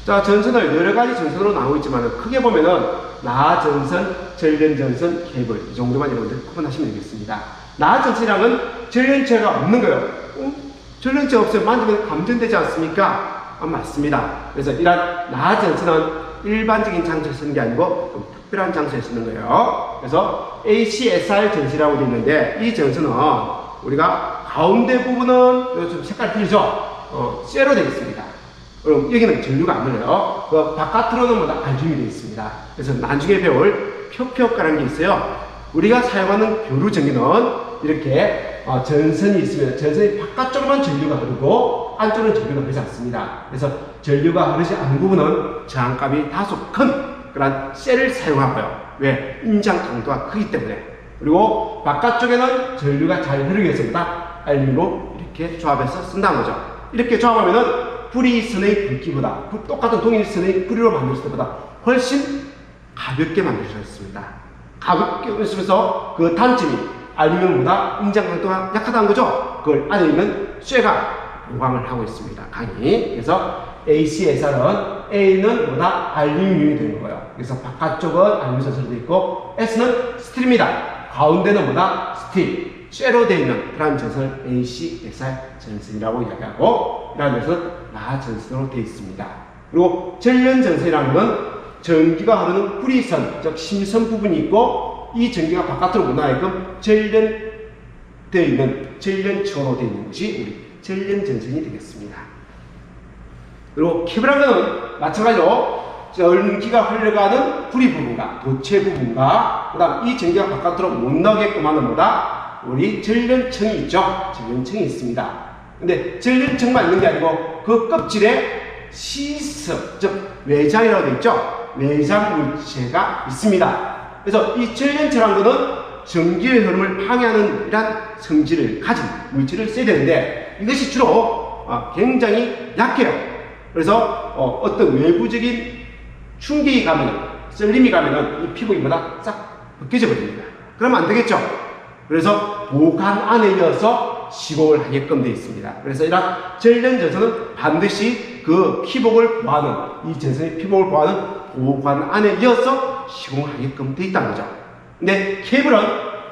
자, 전선을 여러 가지 전선으로 나오고 있지만 크게 보면은 나전선, 전련전선, 케이블 이 정도만 여러분들 구분하시면 되겠습니다. 나전선이랑은 전련체가 없는 거예요. 전련체 없으면 만지면 감전되지 않습니까? 맞습니다. 그래서 이런 나전선은 일반적인 장소에 쓰는 게 아니고 좀 특별한 장소에 쓰는 거예요. 그래서 ACSR 전선이라고 되어 있는데 이 전선은 우리가 가운데 부분은 좀 색깔 틀리죠? 쇠로 되어 있습니다. 그럼 여기는 전류가 안 흘러요. 그 바깥으로는 뭐다 알루미늄이 되어 있습니다. 그래서 나중에 배울 표표가라는 게 있어요. 우리가 사용하는 교류 전기는 이렇게 전선이 있으면 전선이 바깥쪽으로만 전류가 흐르고 안쪽으로는 전류가 흐르지 않습니다. 그래서 전류가 흐르지 않는 부분은 저항값이 다소 큰 그런 셀을 사용하고요. 왜? 인장 강도가 크기 때문에. 그리고 바깥쪽에는 전류가 잘 흐르기 위해서보다 알루미늄으로 이렇게 조합해서 쓴다는 거죠. 이렇게 조합하면은 뿌리선의 굵기보다 똑같은 동일선의 뿌리로 만들었을 때보다 훨씬 가볍게 만들어졌습니다. 가볍게 만들어서 그 단점이 알루미늄보다 인장 강도가 약하다는 거죠. 그걸 안에 있는 쇠가 보강을 하고 있습니다. 강이. 그래서 ACSR은 A는 뭐다? 알루미늄이 되는 거예요. 그래서 바깥쪽은 알루미늄 전선이 되어 있고 S는 스틸입니다. 가운데는 뭐다? 스틸. 쇠로 되어 있는 그런 전선을 ACSR 전선이라고 이야기하고 이러한 전선은 나전선으로 되어 있습니다. 그리고 전련전선이라는 건 전기가 흐르는 뿌리선, 즉 심선 부분이 있고 이 전기가 바깥으로 못 나가게끔 전련되어 있는 전련처로 되어 있는 것이 우리 전련전선이 되겠습니다. 그리고 케이블한 것은 마찬가지로 전기가 흘러가는 뿌리 부분과 도체 부분과 그 다음 이 전기가 바깥으로 못 나오게끔 하는 뭐다? 우리 전련청이 있죠. 전련청이 있습니다. 근데 전련청만 있는 게 아니고 그 껍질에 시스, 즉 외장이라고 되어 있죠. 외장 물체가 있습니다. 그래서 이 전련체라는 것은 전기의 흐름을 방해하는 이런 성질을 가진 물질을 써야 되는데 이것이 주로 굉장히 약해요. 그래서 어떤 외부적인 충격이 가면은, 썰림이 가면은 이 피부기보다 싹 벗겨져 버립니다. 그러면 안 되겠죠? 그래서 보관 안에 이어서 시공을 하게끔 되어 있습니다. 그래서 이런 전련전선은 반드시 그 피복을 보호하는, 이 전선의 피복을 보호하는 보관 안에 이어서 시공을 하게끔 되어 있다는 거죠. 근데 케이블은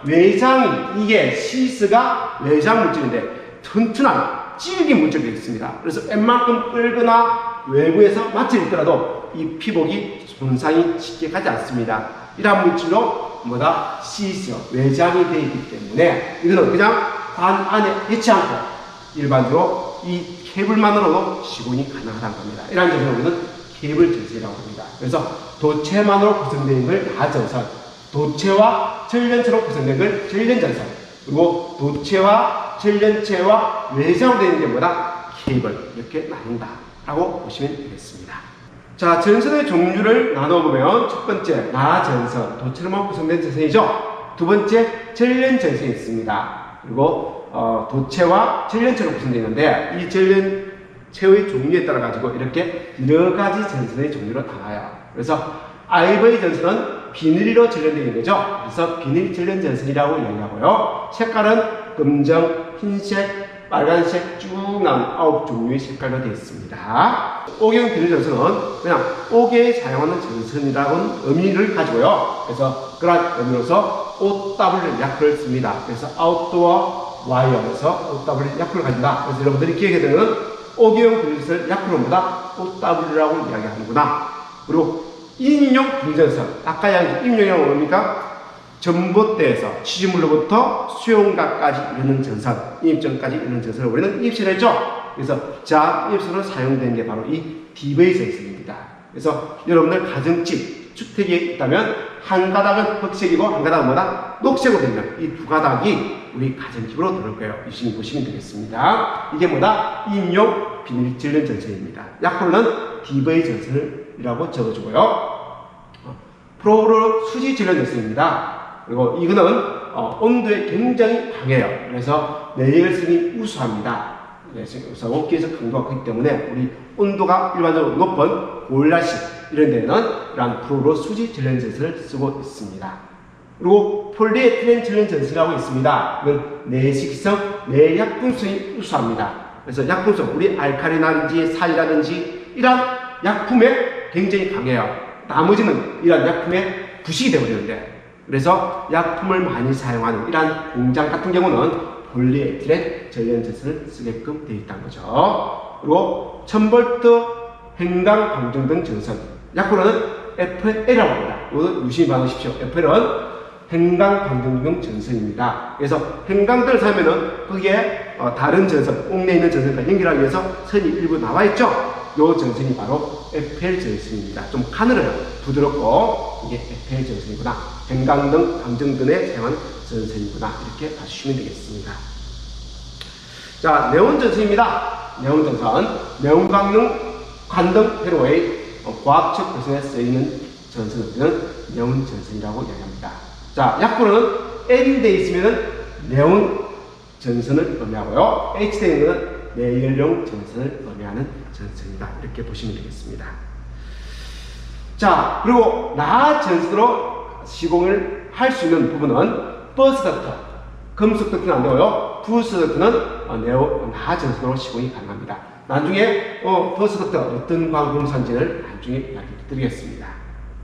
외장이, 이게 시스가 외장 물질인데 튼튼한 질긴 물질이 되어 있습니다. 그래서 웬만큼 끌거나 외부에서 맞춰 있더라도 이 피복이 손상이 쉽게 가지 않습니다. 이러한 물질로 뭐다? 시스, 외장이 되어 있기 때문에 이거는 그냥 관 안에 넣지 않고 일반적으로 이 케이블만으로도 시공이 가능하다는 겁니다. 이러한 점에서 우리는 케이블 전선이라고 합니다. 그래서 도체만으로 구성되어 있는 걸 나전선, 도체와 전련체로 구성된 걸 전련전선, 그리고 도체와 전련체와 외장으로 되어 있는 게 뭐다? 케이블. 이렇게 나눈다라고 보시면 되겠습니다. 자, 전선의 종류를 나눠보면 첫 번째 나전선, 도체로만 구성된 전선이죠. 두 번째 전련전선이 있습니다. 그리고 도체와 전련체로 구성되어 있는데 이 전련체의 종류에 따라 가지고 이렇게 여러 가지 전선의 종류로 나와요. 그래서 IV 전선은 비닐로 전련되어 있는 거죠. 그래서 비닐 전련전선이라고 이야기하고요. 색깔은 금정, 흰색, 빨간색 쭉 나온 9종류의 색깔로 되어 있습니다. O계형 비닐 전선은 그냥 O계에 사용하는 전선이라는 의미를 가지고요. 그래서 그런 의미로서 OW 약표를 씁니다. 그래서 아웃도어 와이어에서 OW 약표를 가진다. 그래서 여러분들이 기억해야 되는 O계형 비닐 전선 약표는 뭐다? OW라고 이야기하는구나. 그리고 인용 비닐 전선, 아까 이야기한 인용이라고 뭡니까? 전봇대에서 취지물로부터 수용각까지 이르는 전선, 인입전까지 이르는 전선을 우리는 인입선을 했죠. 그래서 인입선으로 사용되는 게 바로 이 DV 전선입니다. 그래서 여러분들 가정집, 주택에 있다면 한 가닥은 흑색이고 한 가닥은 뭐다? 녹색으로 되는 이 두 가닥이 우리 가정집으로 들어올 거예요. 유심히 보시면 되겠습니다. 이게 뭐다? 인용 비닐 전련 전선입니다. 약으로는 DV 전선이라고 적어주고요. 프로로 수지 전련 전선입니다. 그리고 이거는 온도에 굉장히 강해요. 그래서 내열성이 우수합니다. 그래서 원기에서 강도가 크기 때문에 우리 온도가 일반적으로 높은 보일러실 이런 데는 이러한 프로로 수지 전련 전선을 쓰고 있습니다. 그리고 폴리에틸렌 전련 전선이라고 있습니다. 이건 내식성, 내약분성이 우수합니다. 그래서 약분성, 우리 알칼리라든지 살이라든지 이런 약품에 굉장히 강해요. 나머지는 이런 약품에 부식이 되어버리는데, 그래서 약품을 많이 사용하는 이러한 공장 같은 경우는 폴리에틸렌 전련전선을 쓰게끔 되어 있다는 거죠. 그리고 1000V 행강 방정등 전선, 약으로는 FL이라고 합니다. 이거 유심히 봐두십시오. FL은 행강 방정등 전선입니다. 그래서 행강들을 사면은 거기에 다른 전선, 옥내에 있는 전선과 연결하기 위해서 선이 일부 나와 있죠. 이 전선이 바로 FL 전선입니다. 좀 가늘어요. 부드럽고 이게 FL 전선이구나. 행강등 방정등에 사용하는 전선이구나. 이렇게 봐주시면 되겠습니다. 자, 네온 전선입니다. 네온 전선, 네온 관등 회로의 과학적 배선에 쓰이는 전선은 네온 전선이라고 이야기합니다. 자, 약분은 N이 되어 있으면 네온 전선을 의미하고요. H 되어 있는 내연용 전선을 의미하는 전선이다. 이렇게 보시면 되겠습니다. 자, 그리고 나 전선으로 시공을 할 수 있는 부분은 버스 덕터, 금속 덕터는 안 되고요. 부스 덕터는 나 전선으로 시공이 가능합니다. 나중에 버스 덕터 어떤 광금산지를 나중에 이야기 드리겠습니다.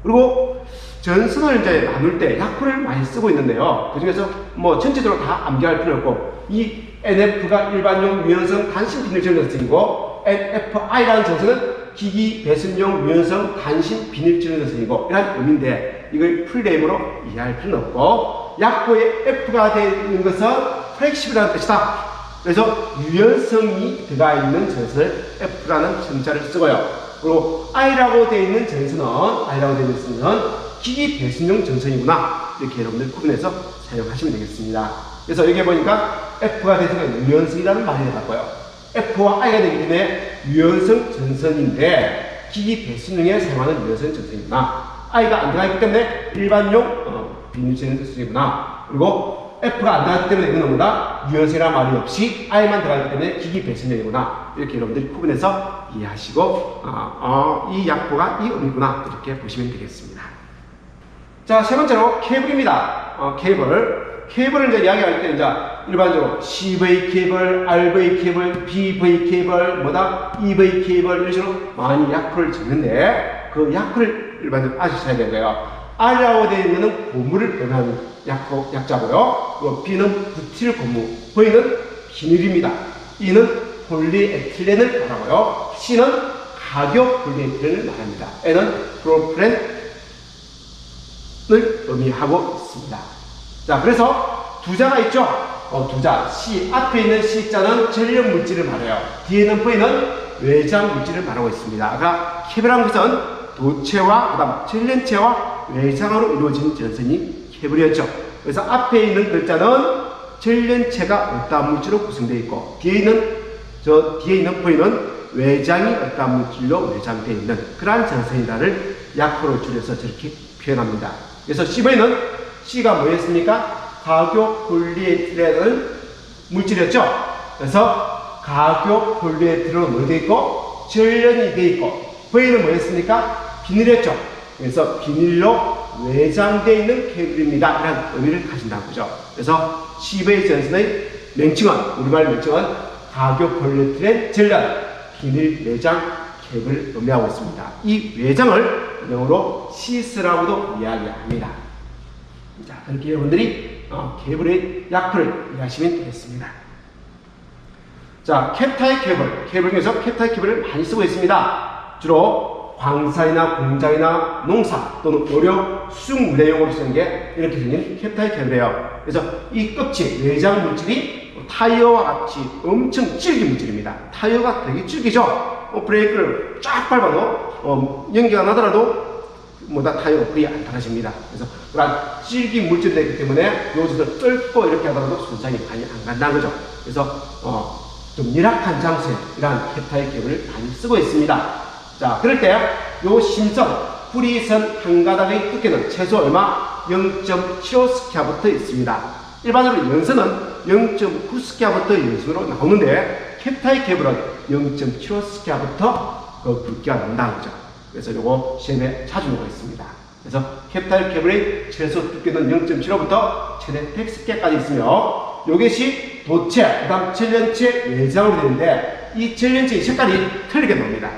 그리고 전선을 이제 나눌 때 약분을 많이 쓰고 있는데요. 그 중에서 뭐 전체적으로 다 암기할 필요 없고, 이 NF가 일반용 유연성 단신 비닐 전선이고, NFI라는 전선은 기기 배선용 유연성 단신 비닐 전선이고, 이런 의미인데 이걸 풀네임으로 이해할 필요는 없고, 약보에 F가 되어 있는 것은 플렉시블이라는 뜻이다. 그래서 유연성이 들어가 있는 전선을 F라는 전자를 쓰고요. 그리고 I라고 되어 있는 전선은 기기 배선용 전선이구나. 이렇게 여러분들 구분해서 사용하시면 되겠습니다. 그래서 여기 보니까 F가 되는 유연성이라는 말이 나왔고요. F와 I가 되기 때문에 유연성 전선인데 기기 배선용에 사용하는 유연성 전선이구나. I가 안 들어가기 때문에 일반용 비닐 전선이구나. 그리고 F가 안 들어가기 때문에 이거는 뭐다? 유연성이라는 말이 없이 I만 들어가기 때문에 기기 배선용이구나. 이렇게 여러분들이 구분해서 이해하시고 이 약보가 이 의미구나. 이렇게 보시면 되겠습니다. 자, 세 번째로 케이블입니다. 케이블을 이제 이야기할 때 이제 일반적으로 CV 케이블, RV 케이블, BV 케이블, EV 케이블 이런 식으로 많이 약표를 적는데 그 약표를 일반적으로 아셔야 되고요. R이라고 되어 있는 고무를 의미하는 약자고요. 그리고 B는 부틸 고무, V는 비닐입니다. E는 폴리에틸렌을 말하고요. C는 가격 폴리에틸렌을 말합니다. N은 프로필렌 을 의미하고 있습니다. 자, 그래서 두 자가 있죠? 두 자. C, 앞에 있는 C자는 전력 물질을 말해요. 뒤에 있는 V는 외장 물질을 말하고 있습니다. 아까 케이블이라는 것은 도체와 그다음 전련체와 외장으로 이루어진 전선이 케이블이었죠. 그래서 앞에 있는 글자는 전련체가 어떠한 물질로 구성되어 있고, 뒤에 있는 V는 외장이 어떠한 물질로 외장되어 있는 그러한 전선이다를 약호로 줄여서 저렇게 표현합니다. 그래서 CV는 C가 뭐였습니까? 가교 폴리에틸렌 물질이었죠. 그래서 가교 폴리에틸렌은 뭐 되어 있고 전련이 되어 있고, V는 뭐였습니까? 비닐이었죠. 그래서 비닐로 외장되어 있는 케이블입니다. 이런 의미를 가진다는 거죠. 그래서 CV 전선의 명칭은, 우리말 명칭은 가교 폴리에틸렌 전련 비닐 외장 케이블을 의미하고 있습니다. 이 외장을 영어로 시스라고도 이야기합니다. 자, 그렇게 여러분들이 케이블의 약표를 이해하시면 되겠습니다. 자, 캡타입 케이블 중에서 캡타입 케이블을 많이 쓰고 있습니다. 주로 광사이나 공장이나 농사 또는 의료 수중 물레용으로 쓰는 게 이렇게 생긴 캡타입 케이블이에요. 그래서 이 껍질, 외장 물질이 타이어와 같이 엄청 질긴 물질입니다. 타이어가 되게 질기죠? 브레이크를 쫙 밟아도 연기가 나더라도 타이어가 거의 안 달아집니다. 그래서 그런 질긴 물질이 되기 때문에 요것을 뚫고 이렇게 하더라도 손상이 많이 안 간다는 거죠. 그래서 좀 열악한 장소에 이러한 캡타입 케이블을 많이 쓰고 있습니다. 자, 그럴 때 요 심선, 뿌리선 한 가닥의 두께는 최소 얼마? 0.75스퀘어부터 있습니다. 일반적으로 연선은 0.9스퀘어부터 연선으로 나오는데 캡타입 케이블은 0.75스퀘어부터 굵기가 난다는 거죠. 그래서 요거 시험에 자주 나와 있습니다. 그래서 캡타입 케이블의 최소 두께는 0.75부터 최대 100스퀘어까지 있으며, 요것이 도체, 그 다음 전련체 외장으로 되는데 이 전련체의 색깔이 틀리게 나옵니다.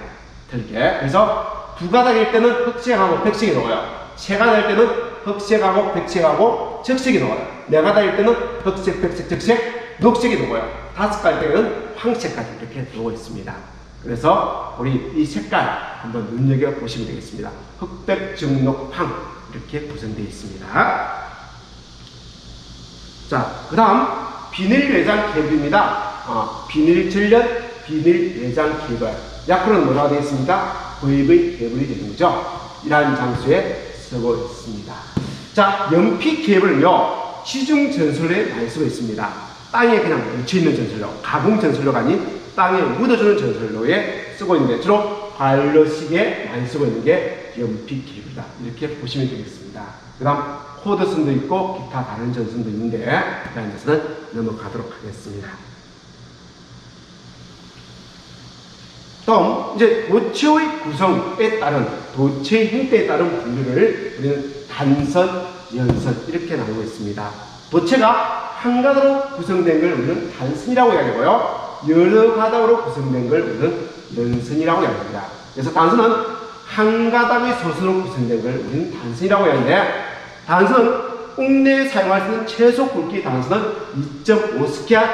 틀리게. 그래서 두 가닥일 때는 흑색하고 백색이 녹아요. 세 가닥일 때는 흑색하고 백색하고 적색이 녹아요. 네 가닥일 때는 흑색, 백색, 적색, 녹색이 녹아요. 다섯 가닥일 때는 황색까지 이렇게 녹아 있습니다. 그래서 우리 이 색깔 한번 눈여겨보시면 되겠습니다. 흑백, 적록, 황 이렇게 구성되어 있습니다. 자, 그 다음 비닐 외장 케이블입니다. 비닐 전련, 비닐 외장 케이블. 약으로는 뭐라고 되어 있습니까? VV 케이블이 되는 거죠. 이러한 장소에 쓰고 있습니다. 자, 연피 케이블은요, 시중 전선로에 많이 쓰고 있습니다. 땅에 그냥 묻혀있는 전선로, 가공 전선로가 아닌 땅에 묻어주는 전선로에 쓰고 있는데, 주로 관로식에 많이 쓰고 있는 게 연피 케이블이다. 이렇게 보시면 되겠습니다. 그 다음 코드선도 있고 기타 다른 전선도 있는데 이런 데서는 넘어가도록 하겠습니다. 다음 이제 도체의 구성에 따른 도체의 형태에 따른 분류를 우리는 단선, 연선 이렇게 나누고 있습니다. 도체가 한 가닥으로 구성된 걸 우리는 단선이라고 이야기하고요. 여러 가닥으로 구성된 걸 우리는 연선이라고 이야기합니다. 그래서 단선은 한 가닥의 소선으로 구성된 걸 우리는 단선이라고 하는데, 단선 옥내에 사용할 수 있는 최소 굵기 단선은 2.5스퀘어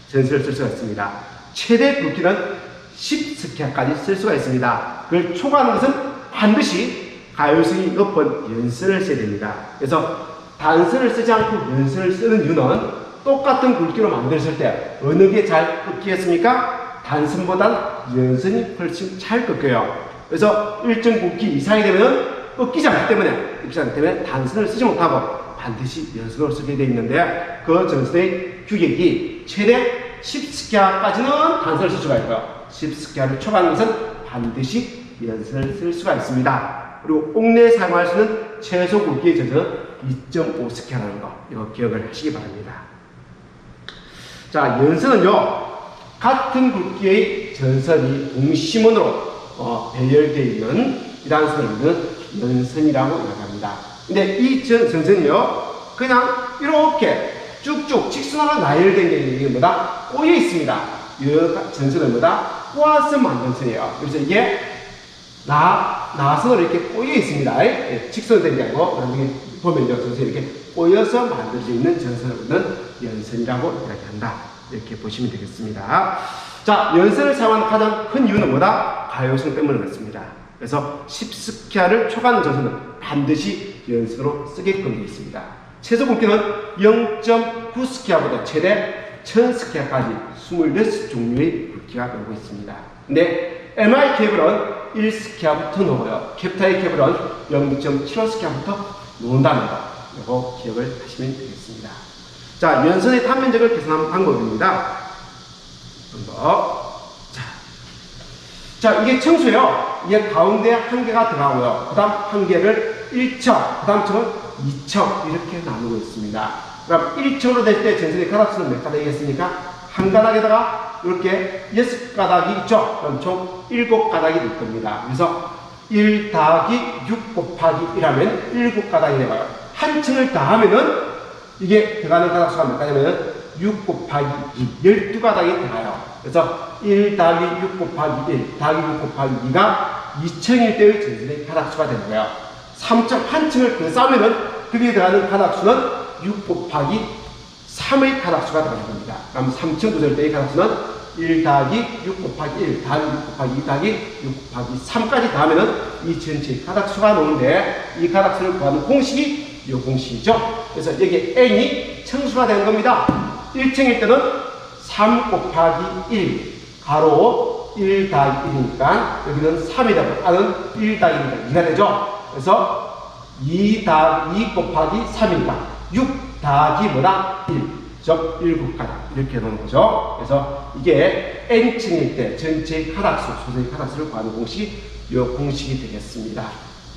전선을 쓸 수가 있습니다. 최대 굵기는 10스퀘어까지 쓸 수가 있습니다. 그걸 초과하는 것은 반드시 가효성이 높은 연선을 써야 됩니다. 그래서 단선을 쓰지 않고 연선을 쓰는 이유는 똑같은 굵기로 만들었을 때 어느 게 잘 꺾이겠습니까? 단선보다 연선이 훨씬 잘 꺾여요. 그래서 일정 굵기 이상이 되면 꺾이지 않기 때문에 단선을 쓰지 못하고 반드시 연선으로 쓰게 되어 있는데, 그 전선의 규격이 최대 10스퀘어까지는 단선을 쓸 수가 있고요. 10스퀘어를 초과하는 것은 반드시 연선을 쓸 수가 있습니다. 그리고 옥내에 사용할 수 있는 최소 굵기의 전선은 2.5스퀘어라는 거, 이거 기억을 하시기 바랍니다. 자, 연선은요, 같은 굵기의 전선이 동심원으로 배열되어 있는 이러한 선을 우리는 연선이라고 이야기합니다. 근데 이 전선이요, 그냥 이렇게 쭉쭉 직선으로 나열된 게 이게 뭐다? 꼬여 있습니다. 이 전선은 뭐다? 꼬아서 만든 선이에요. 그래서 이게 나선으로 이렇게 꼬여 있습니다. 직선으로 된 게 아니고, 나중에 보면요, 전선이 이렇게 꼬여서 만들어져 있는 전선을 우리는 연선이라고 이야기한다. 이렇게 보시면 되겠습니다. 자, 연선을 사용하는 가장 큰 이유는 뭐다? 가효성 때문에 그렇습니다. 그래서 10스퀘어를 초과하는 전선은 반드시 연선으로 쓰게끔 되어 있습니다. 최소 굵기는 0.9스퀘어보다 최대 1000스퀘어까지 26종류의 굵기가 나오고 있습니다. 근데 MI 케이블은 1스퀘어부터 녹아요. 캡타이 케이블은 0.75스퀘어부터 녹는다는 거, 이거 기억을 하시면 되겠습니다. 자, 연선의 탄면적을 계산하는 방법입니다. 자, 이게 청수예요. 이게 가운데 한 개가 들어가고요. 그 다음 한 개를 1층, 그 다음 층은 2층 이렇게 나누고 있습니다. 그럼 1층으로 될 때 전선의 가닥수는 몇 가닥이겠습니까? 한 가닥에다가 이렇게 6가닥이 있죠. 그럼 총 7가닥이 될 겁니다. 그래서 1 더하기 6 곱하기 1하면 7가닥이 되고요. 한 층을 더하면은 이게 들어가는 가닥수가 몇 가지냐면 6 곱하기 2, 12가닥이 들어가요. 그래서 1 더하기 6 곱하기 1 더하기 6 곱하기 2가 2층일 때의 전선의 가닥수가 되는 거예요. 3층, 한 층을 더 쌓으면은 거기에 들어가는 가닥수는 6 곱하기 3의 가닥수가 들어가는 겁니다. 그럼 3층 구조일 때의 가닥수는 1 더하기 6 곱하기 1 더하기 6 곱하기 2 더하기 6 곱하기 3까지 더하면은 이 전체의 가닥수가 나오는데, 이 가닥수를 구하는 공식이 이 공식이죠. 그래서 여기 n이 청수가 되는 겁니다. 1층일 때는 3 곱하기 1 가로 1 더하기 1이니까 여기는 3이 되고 R은 1 더하기 2가 되죠. 그래서 2 곱하기 3이니까 6 더하기 뭐다? 1, 즉 7가닥 이렇게 되는 거죠. 그래서 이게 n층일 때 전체 가닥수, 소수의 가닥수를 구하는 공식이 이 공식이 되겠습니다.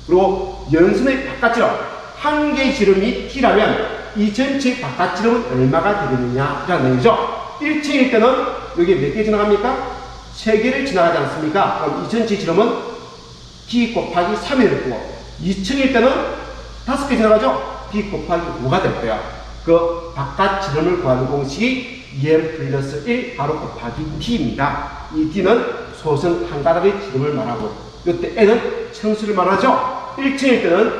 그리고 연선의 바깥지름, 한 개의 지름이 t라면 이 전체 바깥 지름은 얼마가 되겠느냐라는 얘기죠. 1층일 때는 여기 몇 개 지나갑니까? 3개를 지나가지 않습니까? 그럼 이 전체 지름은 t 곱하기 3이 될 거고, 2층일 때는 5개 지나가죠? t 곱하기 5가 될 거예요. 그 바깥 지름을 구하는 공식이 2m 플러스 1 가로 곱하기 t입니다. 이 t는 솥은 한 가닥의 기름을 말하고, 이때 N은 청수를 말하죠. 1층일 때는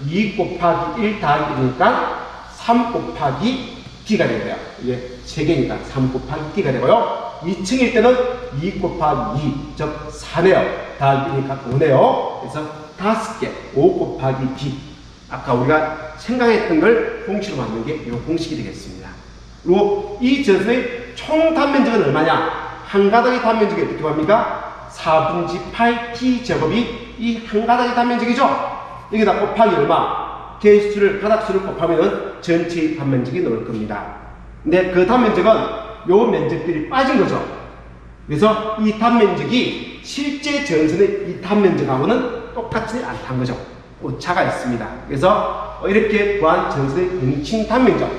2 곱하기 1 더하기 1이니까 3 곱하기 D가 되고요. 이게 3개니까 3 곱하기 D가 되고요. 2층일 때는 2 곱하기 2, 즉 4네요. 더하기 1이니까 5네요. 그래서 5개, 5 곱하기 D. 아까 우리가 생각했던 걸 공식으로 만든 게 이 공식이 되겠습니다. 그리고 이 전선의 총 단면적은 얼마냐? 한 가닥의 단면적이 어떻게 합니까? 4분지 8 T 제곱이 이 한 가닥의 단면적이죠? 여기다 곱하기 얼마? 개수를, 가닥수를 곱하면 전체의 단면적이 나올 겁니다. 근데 그 단면적은 요 면적들이 빠진 거죠. 그래서 이 단면적이 실제 전선의 이 단면적하고는 똑같지 않다는 거죠. 오차가 있습니다. 그래서 이렇게 구한 전선의 공칭 단면적,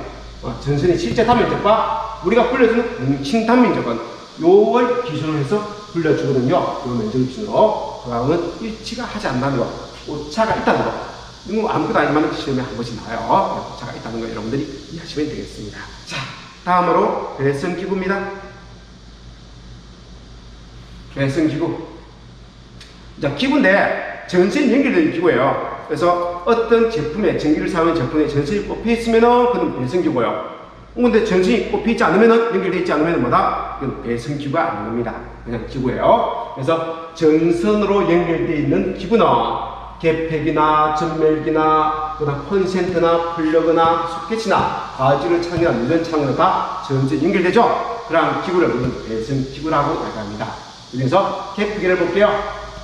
전선의 실제 단면적과 우리가 불려주는 공칭 단면적은 요걸 기준으로 해서 불려주거든요. 요 면적을 기준으로. 그거는 일치가 하지 않는다는 거, 오차가 있다는 거. 이거 아무것도 아니지만 시험에 한 번씩 나와요. 오차가 있다는 거 여러분들이 이해하시면 되겠습니다. 자, 다음으로 배선기구입니다. 배선기구. 자, 기구인데 전선이 연결되는 기구예요. 그래서 어떤 제품에, 전기를 사용하는 제품에 전선이 꼽혀 있으면은 그건 배선기구예요. 근데 전선이 꼽혀 있지 않으면은, 연결되어 있지 않으면은 뭐다? 이건 배선기구가 아닌 겁니다. 그냥 기구예요. 그래서 전선으로 연결되어 있는 기구는 개폐기나 전멸기나 그다음 콘센트나 플러그나 소켓이나 바지를 창이나 누전 창으로 다 전선이 연결되죠. 그런 기구를 우리는 배선기구라고 말합니다. 그래서 개폐기를 볼게요.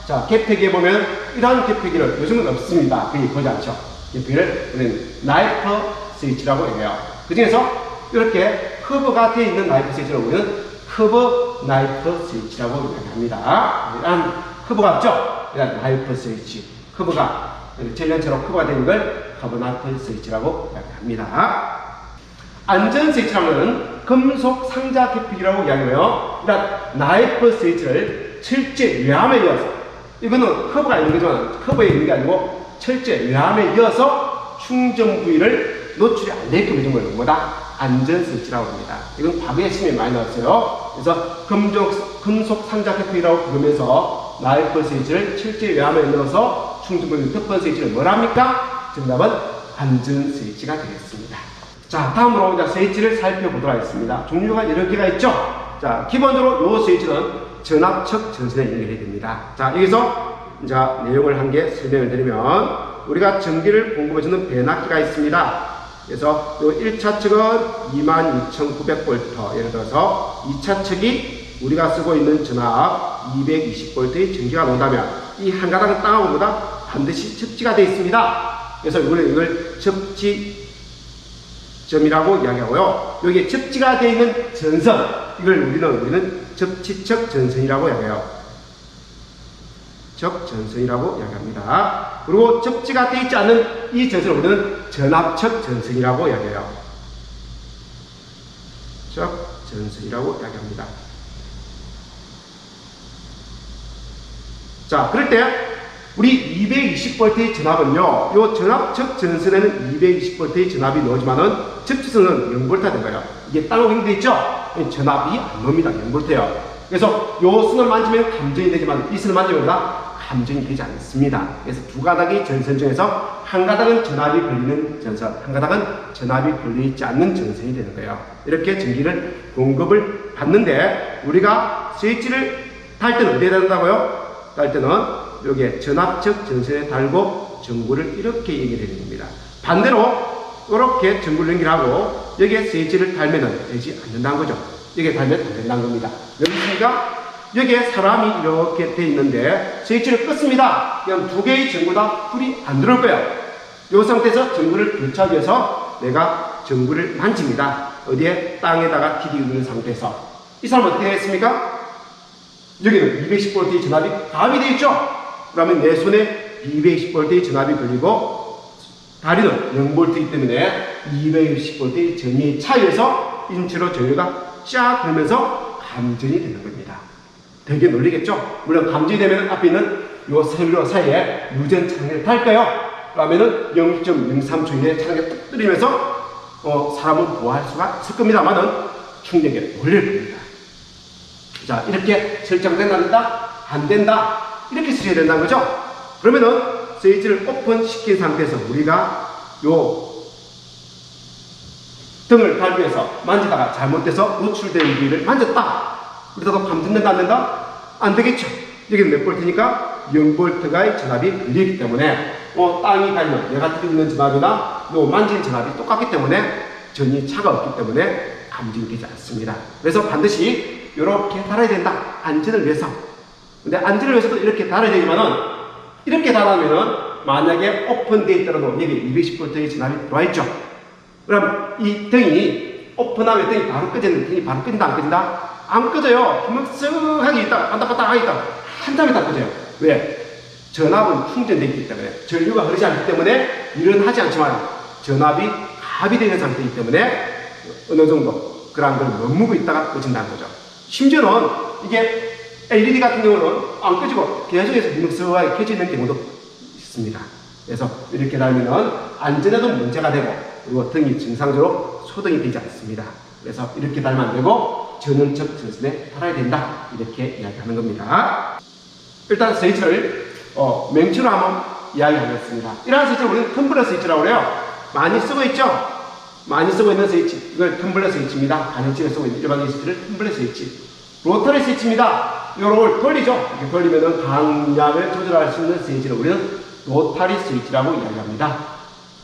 자, 개폐기에 보면 이러한 개폐기를 요즘은 없습니다. 거의 보지 않죠. 개폐기를 우리는 나이프 스위치라고 해요. 그 중에서 이렇게 커브가 되어 있는 나이프 스위치를 우리는 커브 나이프 스위치라고 합니다. 이런 커브가 없죠? 이런 나이프 스위치. 커브가, 전련체로 커브가 되는 걸 커브 나이프 스위치라고 합니다. 안전 스위치라는 금속 상자 개폐기라고 이야기해요. 이런 나이프 스위치를 철제 외함에 이어서, 이거는 커브가 있는 거지만 커브에 있는 게 아니고 철제 외함에 이어서 충전 부위를 노출이 안 되게끔 해준 거예요. 뭐다? 안전 스위치라고 합니다. 이건 과거에 시험에 많이 나왔어요. 그래서 금속 상자 개폐기라고 부르면서 나이프 스위치를 철제 외함에 넣어서 충전 부위를 덮은 스위치를 뭐랍니까? 정답은 안전 스위치가 되겠습니다. 자, 다음으로 이제 스위치를 살펴보도록 하겠습니다. 종류가 여러 개가 있죠. 자, 기본적으로 이 스위치는 전압측 전선에 연결이 됩니다. 자, 여기서 이제 내용을 한 개 설명을 드리면, 우리가 전기를 공급해주는 변압기가 있습니다. 그래서 요 1차 측은 22,900V, 예를 들어서 2차 측이 우리가 쓰고 있는 전압 220V의 전기가 나온다면 이 한 가닥은 땅하고보다 반드시 접지가 되어 있습니다. 그래서 우리는 이걸 접지점이라고 이야기하고요. 여기에 접지가 되어 있는 전선, 이걸 우리는 접지측 전선이라고 이야기해요. 적전선이라고 이야기합니다. 그리고 접지가 되어 있지 않는 이 전선을 우리는 전압측 전선이라고 이야기해요. 적전선이라고 이야기합니다. 자, 그럴 때 우리 220V의 전압은요, 이 전압측 전선에는 220V의 전압이 나오지만은 접지선은 0V가 된 거예요. 이게 땅으로 연결되어 있죠? 전압이 안 나옵니다. 0V예요. 그래서 요 선을 만지면 감전이 되지만 이 선을 만지면 감전이 되지 않습니다. 그래서 두 가닥의 전선 중에서 한 가닥은 전압이 걸리는 전선, 한 가닥은 전압이 걸려있지 않는 전선이 되는 거예요. 이렇게 전기를 공급을 받는데, 우리가 스위치를 달 때는 어디에 달는다고요? 딸 때는 여기에 전압측 전선에 달고 전구를 이렇게 연결해야 됩니다. 반대로 이렇게 전구를 연결하고 여기에 스위치를 달면 되지 않는다는 거죠. 여기에 달면 안 된다는 겁니다. 여기가 여기에 사람이 이렇게 돼 있는데 스위치를 껐습니다. 그냥 두 개의 전구 다 불이 안 들어올 거예요. 이 상태에서 전구를 교체하기 위해서 내가 전구를 만집니다. 어디에? 땅에다가 디디고 있는 상태에서. 이 사람은 어떻게 했습니까? 여기는 220V의 전압이 가압이 되어 있죠? 그러면 내 손에 220V의 전압이 걸리고 다리는 0V이기 때문에 220V의 전위의 차이에서 인체로 전류가 쫙 돌면서 감전이 되는 겁니다. 되게 놀리겠죠? 물론 감전이 되면 앞에 있는 요 셀룰러 사이에 누전 창을 달까요? 그러면은 0.03초 이내에 창을 뚝 때리면서 사람을 보호할 수가 있을 겁니다만은 충격에 놀릴 겁니다. 자, 이렇게 설정된 겁니다. 안 된다. 이렇게 쓰셔야 된다는 거죠. 그러면은 스위치를 오픈 시킨 상태에서 우리가 요 등을 달기위해서 만지다가 잘못돼서 노출된 부위를 만졌다. 그러다가 감전된다 안 된다? 안 되겠죠. 여기는 몇 볼트니까 0볼트가 전압이 걸리기 때문에 땅이 가면 내가 들고 있는 전압이나 만진 전압이 똑같기 때문에 전이 차가 없기 때문에 감지가 되지 않습니다. 그래서 반드시 이렇게 달아야 된다. 안전을 위해서. 근데 안전을 위해서도 이렇게 달아야 되지만은 이렇게 달아면은 만약에 오픈되어 있더라도 여기 210V의 전압이 들어와 있죠. 그럼 이 등이 오픈하면 등이 바로 꺼지는데 등이 바로 꺼진다 안 꺼진다? 안 꺼져요. 한번 쓱하게 있다가 반딱반딱하게 있다가 한 잠에 다 꺼져요. 왜? 전압은 충전되어 있기 때문에 전류가 흐르지 않기 때문에 일은 하지 않지만 전압이 가비되는 상태이기 때문에 어느 정도 그런 걸 머무고 있다가 꺼진다는 거죠. 심지어는 이게 LED 같은 경우는 안 꺼지고 계속해서 묵묵하게 켜져 있는 경우도 있습니다. 그래서 이렇게 달면은 안전에도 문제가 되고 그리고 등이 정상적으로 소등이 되지 않습니다. 그래서 이렇게 달면 안 되고 전원적 전선에 달아야 된다. 이렇게 이야기하는 겁니다. 일단 스위치를 맹추로 한번 이야기하겠습니다. 이러한 스위치를 우리는 텀블러 스위치라고 그래요. 많이 쓰고 있죠? 많이 쓰고 있는 스위치. 이걸 텀블러 스위치입니다. 가정집에 쓰고 있는 일반적인 스위치를 텀블러 스위치. 로터리 스위치입니다. 요걸 돌리죠. 이렇게 돌리면은 강약을 조절할 수 있는 스위치를 우리는 로터리 스위치라고 이야기합니다.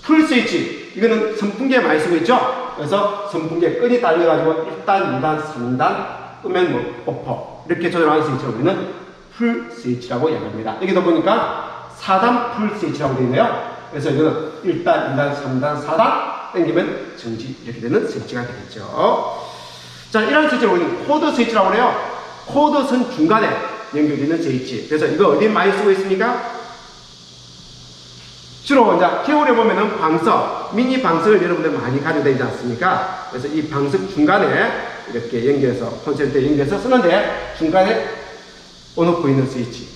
풀 스위치. 이거는 선풍기에 많이 쓰고 있죠? 그래서 선풍기에 끈이 달려가지고 1단, 2단, 3단, 끄면 오퍼. 이렇게 조절하는 스위치를 우리는 풀 스위치라고 이야기합니다. 여기도 보니까 4단 풀 스위치라고 되어 있네요. 그래서 이거는 1단, 2단, 3단, 4단 당기면 정지 이렇게 되는 스위치가 되겠죠. 자, 이런 스위치를 우리는 코드 스위치라고 해요. 코드 선 중간에 연결되는 스위치. 그래서 이거 어디에 많이 쓰고 있습니까? 주로 이제 겨울에 보면은 방석, 미니 방석을 여러분들 많이 가지고 다니지 않습니까? 그래서 이 방석 중간에 이렇게 연결해서 콘센트에 연결해서 쓰는데 중간에 온오프 있는 스위치,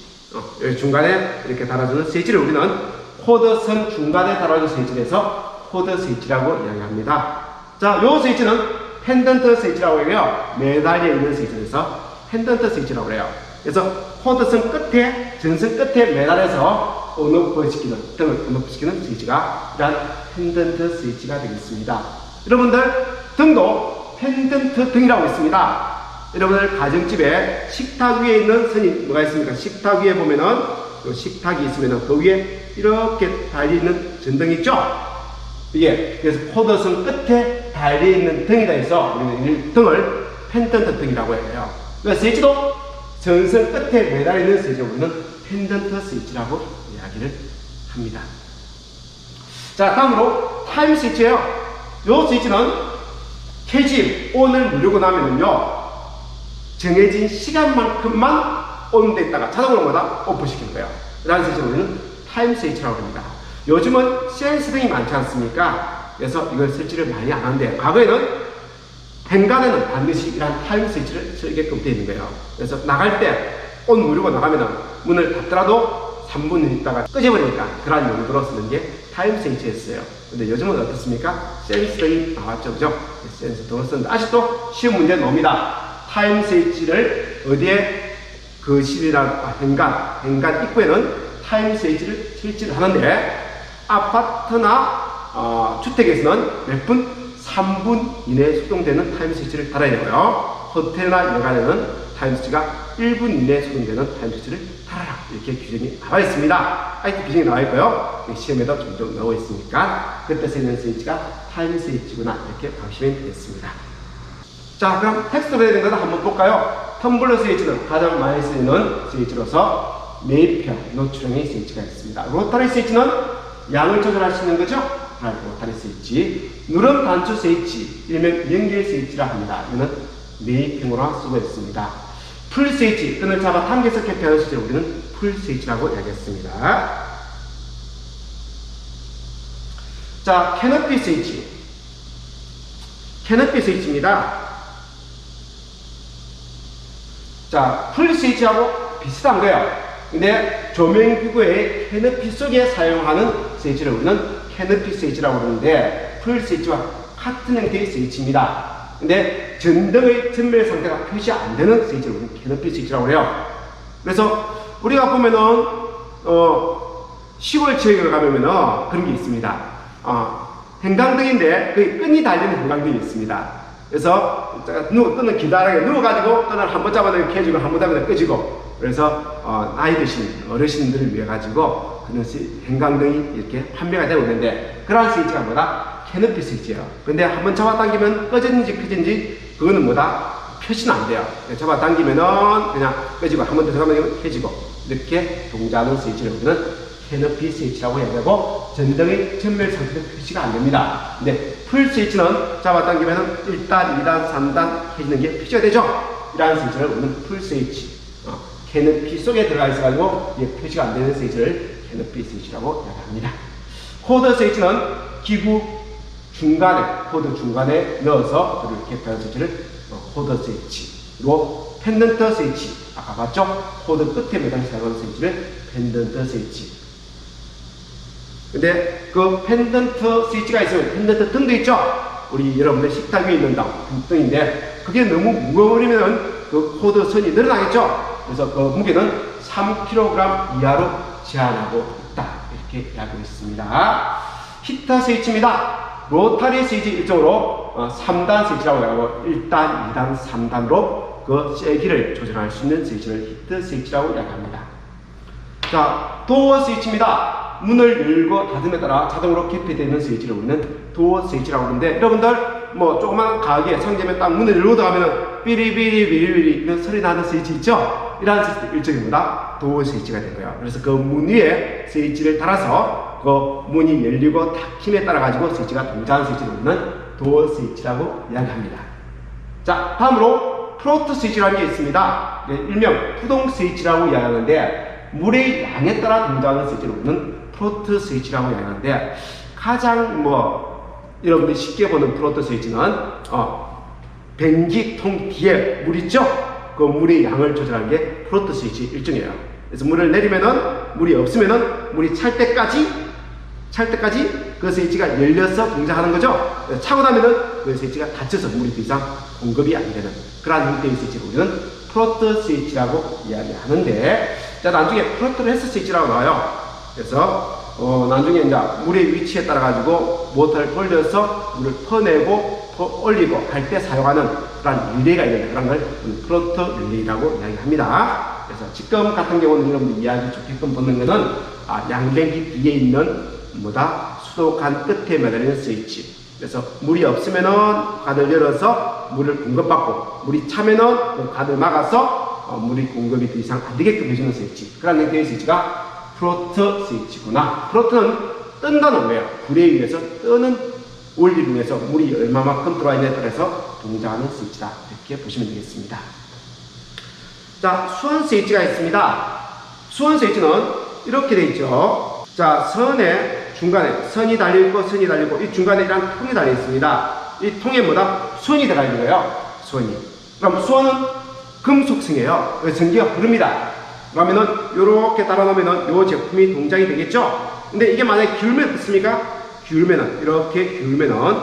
여기 중간에 이렇게 달아주는 스위치를 우리는 코드선 중간에 달아주는 스위치를 해서 코드 스위치라고 이야기합니다. 자, 요 스위치는 펜던트 스위치라고 해요. 매달려 있는 스위치에서 펜던트 스위치라고 해요. 그래서 코드선 끝에, 전선 끝에 매달려서 온오프 시키는, 등을 온오프 시키는 스위치가 이런 펜던트 스위치가 되겠습니다. 여러분들 등도 펜던트 등이라고 있습니다. 여러분들 가정집에 식탁 위에 있는 선이 뭐가 있습니까? 식탁 위에 보면은 요 식탁이 있으면은 그 위에 이렇게 달려있는 전등이 있죠? 이게 그래서 코드선 끝에 달려있는 등이다 해서 우리는 이 등을 펜던트 등이라고 해요. 그래서 스위치도 전선 끝에 매달리는 스위치를 우리는 펜던트 스위치라고 이야기를 합니다. 자, 다음으로 타임 스위치예요. 이 스위치는 켜짐, ON을 누르고 나면은요 정해진 시간만큼만 ON돼 있다가 자동으로 뭐다? 오프 시키는 거예요. 라는 스위치를 우리는 타임 스위치라고 합니다. 요즘은 센스 등이 많지 않습니까? 그래서 이걸 설치를 많이 안 하는데 과거에는 현관에는 반드시 이런 타임 스위치를 쓰게끔 되어 있는 거예요. 그래서 나갈 때 ON 누르고 나가면은 문을 닫더라도 3분 있다가 꺼져버리니까 그런 용도로 쓰는 게 타임 스위치였어요. 근데 요즘은 어떻습니까? 센스 등이 나왔죠. 그죠? 센스 등을 쓰는데 아직도 쉬운 문제는 옵니다. 타임 스위치를 어디에 거실이나 현관 입구에는 타임 스위치를 설치를 하는데 아파트나 주택에서는 몇 분? 3분 이내에 수동되는 타임 스위치를 달아야 되고요. 호텔이나 여관에는 타임 스위치가 1분 이내에 수동되는 타임 스위치를 달아라. 이렇게 규정이 나와 있습니다. 아직도 규정이 나와 있고요. 시험에도 종종 나오고 있으니까 그때 쓰이는 스위치가 타임 스위치구나. 이렇게 보시면 되겠습니다. 자, 그럼 텍스트로 되어 있는 것을 한번 볼까요? 텀블러 스위치는 가장 많이 쓰이는 스위치로서 매입형, 노출형의 스위치가 있습니다. 로터리 스위치는 양을 조절할 수 있는 거죠? 로터리 스위치. 누름 단추 스위치, 일명 연결 스위치라 합니다. 이거는 매입형으로 쓰고 있습니다. 풀 스위치, 끈을 잡아 당겨서 개폐하는 스위치를 우리는 풀 스위치라고 이야기했습니다. 자, 캐너피 스위치. 캐너피 스위치입니다. 자, 풀 스위치하고 비슷한 거예요. 근데 조명기구의 캐너피 속에 사용하는 스위치를 우리는 캐너피 스위치라고 그러는데 풀 스위치와 같은 형태의 스위치입니다. 근데 전등의 전멸 상태가 표시 안 되는 스위치를 우리는 캐너피 스위치라고 해요. 그래서 우리가 보면은 시골 지역에 가면은 그런 게 있습니다. 형광등인데 그 끈이 달리는 형광등이 있습니다. 그래서 끈을 기다랗게 누워가지고 끈을 한 번 잡아도 이렇게 해주고 한 번 잡아도 끄지고, 그래서 나이 드신 어르신들을 위해 가지고 그런 형광등이 이렇게 판매가 되고 있는데, 그러한 스위치가 뭐다? 캐노피 스위치예요. 근데 한 번 잡아당기면 꺼졌는지 켜진지 그거는 뭐다? 표시는 안 돼요. 잡아당기면은 그냥 꺼지고 한 번 더 들어가면 켜지고, 이렇게 동작하는 스위치를 우리는 캐노피 스위치라고 해야 되고, 전등의 전멸 상태는 표시가 안 됩니다. 근데 풀 스위치는 잡아당기면은 1단, 2단, 3단 켜지는 게 표시가 되죠. 이러한 스위치를 우리는 풀 스위치, 캐노피 속에 들어가 있어가지고 표시가 안 되는 스위치를 캐노피 스위치라고 이야기합니다. 코드 스위치는 기구 중간에, 코드 중간에 넣어서 이렇게 변 스위치를 코드 스위치로, 펜던트 스위치, 아까 봤죠? 코드 끝에 매달려 사용하는 스위치를 펜던트 스위치. 근데 그 펜던트 스위치가 있으면 펜던트 등도 있죠? 우리 여러분들 식탁 위에 있는 등인데, 그게 너무 무거워버리면 그 코드 선이 늘어나겠죠? 그래서 그 무게는 3kg 이하로 제한하고 있다, 이렇게 이야기하고 있습니다. 히터 스위치입니다. 로타리 스위치 일종으로 3단 스위치라고 하고 1단, 2단, 3단으로 그 세기를 조절할 수 있는 스위치를 히터 스위치라고 이야기합니다. 자, 도어 스위치입니다. 문을 열고 닫음에 따라 자동으로 개폐되는 스위치를 우리는 도어 스위치라고 하는데, 여러분들 뭐 조그만 가게 상점에 딱 문을 열고 들어가면은 삐리삐리삐리삐리 이런 소리 나는 스위치 있죠? 이러한 스위치 일종의 뭐다? 도어 스위치가 된 거예요. 그래서 그 문 위에 스위치를 달아서 그 문이 열리고 닫힘에 따라 가지고 스위치가 동작하는 스위치를 우리는 도어 스위치라고 이야기합니다. 자, 다음으로 프로트 스위치라는 게 있습니다. 일명 pu동 스위치라고 이야기하는데, 물의 양에 따라 동작하는 스위치를 우리는 프로트 스위치라고 이야기하는데, 가장 여러분들이 쉽게 보는 프로트 스위치는 변기통 뒤에 물 있죠? 그 물의 양을 조절하는 게 프로트 스위치 일종이에요. 그래서 물을 내리면은, 물이 없으면은 물이 찰 때까지 그 스위치가 열려서 동작하는 거죠. 차고 나면은 그 스위치가 닫혀서 물이 더 이상 공급이 안 되는 그러한 형태의 스위치를 우리는 프로트 스위치라고 이야기하는데, 자, 나중에 프로트레스 스위치라고 나와요. 그래서 나중에 이제 물의 위치에 따라 가지고 모터를 돌려서 물을 퍼내고 올리고 할 때 사용하는 그런 릴레이가 있는데, 그런 걸 프로트 릴레이라고 이야기합니다. 그래서 지금 같은 경우는 여러분들 이해하기 좋게끔 보는 거는 양변기 뒤에 있는 수도관 끝에 매달리는 스위치. 그래서 물이 없으면은 관을 열어서 물을 공급받고, 물이 차면은 그 관을 막아서 물이 공급이 더 이상 안 되게끔 해주는 스위치. 그런 형태의 스위치가 프로트 스위치구나. 프로트는 뜬다는 거예요. 불에 의해서 뜨는 원리를 위해서 물이 얼마만큼 들어와 있느냐에 따라서 동작하는 스위치다, 이렇게 보시면 되겠습니다. 자, 수원 스위치가 있습니다. 수원 스위치는 이렇게 되어 있죠. 자, 선의 중간에 선이 달려있고 선이 달리고, 이 중간에 이런 통이 달려 있습니다. 이 통에 수원이 들어가 있는 거예요. 수원이. 그럼 수원은 금속성이에요. 전기가 흐릅니다. 그러면은 요렇게 달아놓으면은 요 제품이 동작이 되겠죠. 근데 이게 만약에 기울면 어떻습니까? 기울면은, 이렇게 기울면은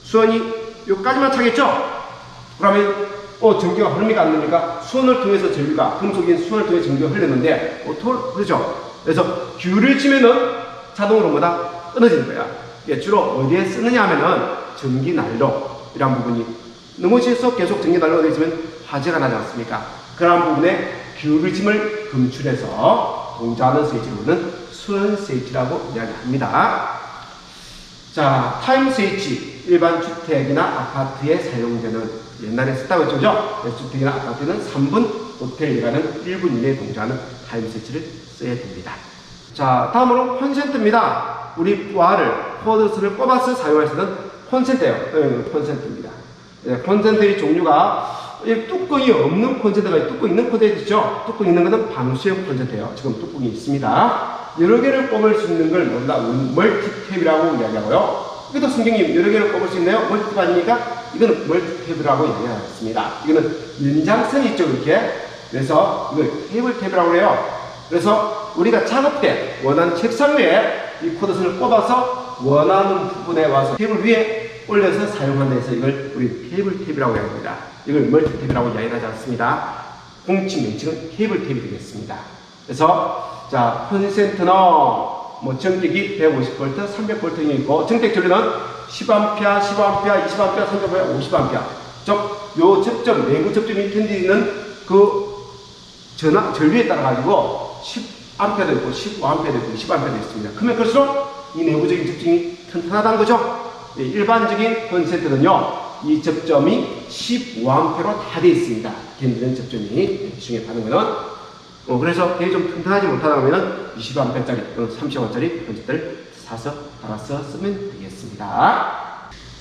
수원이 요까지만 차겠죠. 그러면 전기가 흐릅니까 안 흐릅니까? 수원을 통해서 전기가, 금속인 수원을 통해서 전기가 흐르는데 흐르죠. 그래서 기울여지면은 자동으로 끊어지는 거야. 이게 주로 어디에 쓰느냐 하면은 전기 난로, 이런 부분이 너무 계속 전기 난로가 되어 있으면 화재가 나지 않습니까? 그런 부분에 기울어짐을 검출해서 동작하는 스위치로는 수원 스위치라고 이야기합니다. 자, 타임 스위치. 일반 주택이나 아파트에 사용되는, 옛날에 썼다고 했죠. 주택이나 아파트는 3분, 호텔이라는 1분 이내에 동작하는 타임 스위치를 써야 됩니다. 자, 다음으로 콘센트입니다. 우리 부하를, 코드선을 꼽아서 사용할 수 있는 콘센트예요. 콘센트입니다. 콘센트의 종류가, 뚜껑이 없는 콘센트가 뚜껑 있는 콘센트 있죠? 뚜껑 있는 것은 방수형 콘센트예요. 지금 뚜껑이 있습니다. 여러 개를 꼽을 수 있는 걸 멀티탭이라고 이야기하고요. 이것도 성경님 여러 개를 꼽을 수 있네요. 멀티탭 아닙니까? 이거는 멀티탭이라고 이야기하겠습니다. 이거는 연장선이 있죠, 이렇게. 그래서 이걸 테이블탭이라고 해요. 그래서 우리가 작업 때 원하는 책상 위에 이 코드선을 꼽아서 원하는 부분에 와서 테이블 위에 올려서 사용한다 해서 이걸 우리 테이블 탭이라고 합니다. 이걸 멀티탭이라고 이야기하지 않습니다. 공식 명칭은 케이블 탭이 되겠습니다. 그래서 자 콘센트너 뭐 전격이 150V, 300V이 있고 정택 전류는 10A, 15A, 20A, 30A, 50A. 즉 요 접점 내부 접점이 견디는 그 전류에 따라 가지고 10A도 있고 15A도 있고 20A도 있습니다. 그러면 그럴수록 이 내부적인 접점이 튼튼하다는 거죠. 일반적인 콘센트는요, 이 접점이 15A로 다 되어 있습니다. 견디는 접점이 중에 받는 거는. 그래서 이게 좀 튼튼하지 못하다 보면 20A짜리 또는 30A짜리 콘센트를 사서 달아서 쓰면 되겠습니다.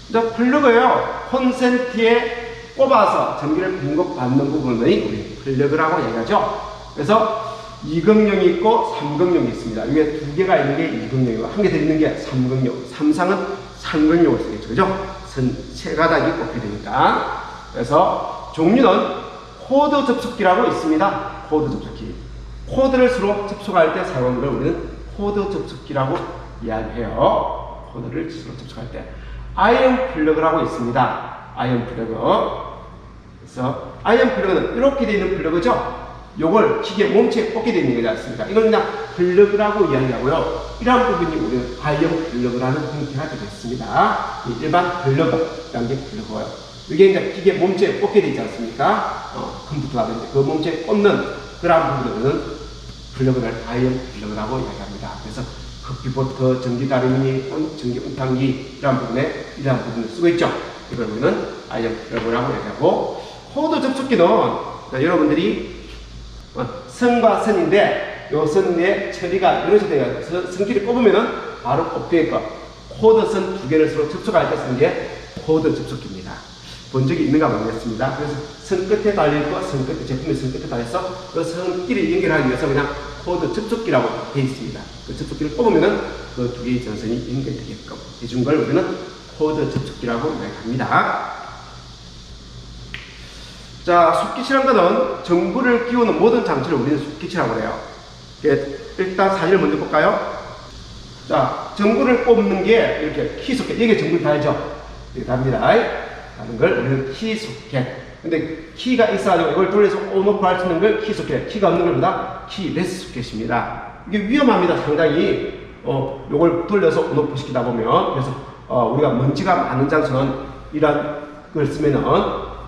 이제 플러그요, 콘센트에 꼽아서 전기를 공급받는 부분을 우리 플러그라고 얘기하죠. 그래서 2극용이 있고 3극용이 있습니다. 이게 두 개가 있는 게 2극용이고 한 개 더 있는 게 3극용. 삼상은 3극용을 쓰겠죠. 그죠? 선 세 가닥이 꼽게 되니까. 그래서 종류는 코드 접속기라고 있습니다. 코드 접속기. 코드를 서로 접속할 때 사용하는 걸 우리는 코드 접속기라고 이야기해요. 코드를 서로 접속할 때. 아이언 플러그라고 있습니다. 아이언 플러그. 그래서 아이언 플러그는 이렇게 되어 있는 플러그죠. 요걸 기계 몸체에 꽂게 되어 있는 거지 않습니까? 이건 그냥 플러그라고 이야기하고요. 이러한 부분이 우리는 아이언 플러그라는 형태가 되겠습니다. 일반 플러그라는 게 플러그고요. 이게 이제 기계 몸체에 꽂게 되어 있지 않습니까? 컴퓨터라든지 그 몸체에 꽂는 그러한 부분들은 플러그를 아이언 플러그라고 이야기합니다. 그래서 커피포트, 전기 다루미, 전기 온탕기 이러한 부분에 이러한 부분을 쓰고 있죠. 이걸 우리는 아이언 플러그라고 얘기하고, 코드 접속기는 여러분들이 선과 선인데 요 선에 처리가 이루어져야 돼요. 선끼리 꼽으면은 바로 꼽히니까 코드 선 두 개를 서로 접속할 때 쓰는 게 코드 접속기입니다. 본 적이 있는가 모르겠습니다. 그래서 선 끝에 달려있고 선 끝에, 제품의 선 끝에 달려서 그 선끼리 연결하기 위해서 그냥 코드 접속기라고 되어 있습니다. 그 접속기를 꼽으면은 그 두 개의 전선이 연결되게끔 해준 걸 우리는 코드 접속기라고 이야기합니다. 자, 숫기치라는 것은 전구를 끼우는 모든 장치를 우리는 숫기치라고 해요. 일단 사진을 먼저 볼까요? 자, 전구를 꼽는 게 이렇게 키 소켓. 이게 전구를 달죠? 이렇게 답니다. 하는 걸 우리는 키 소켓. 근데 키가 있어가지고 이걸 돌려서 온오프 할 수 있는 걸 키 소켓. 키가 없는 걸보다 키 레스 소켓입니다. 이게 위험합니다. 상당히. 요걸 돌려서 온오프 시키다 보면. 그래서, 우리가 먼지가 많은 장소는 이런 걸 쓰면은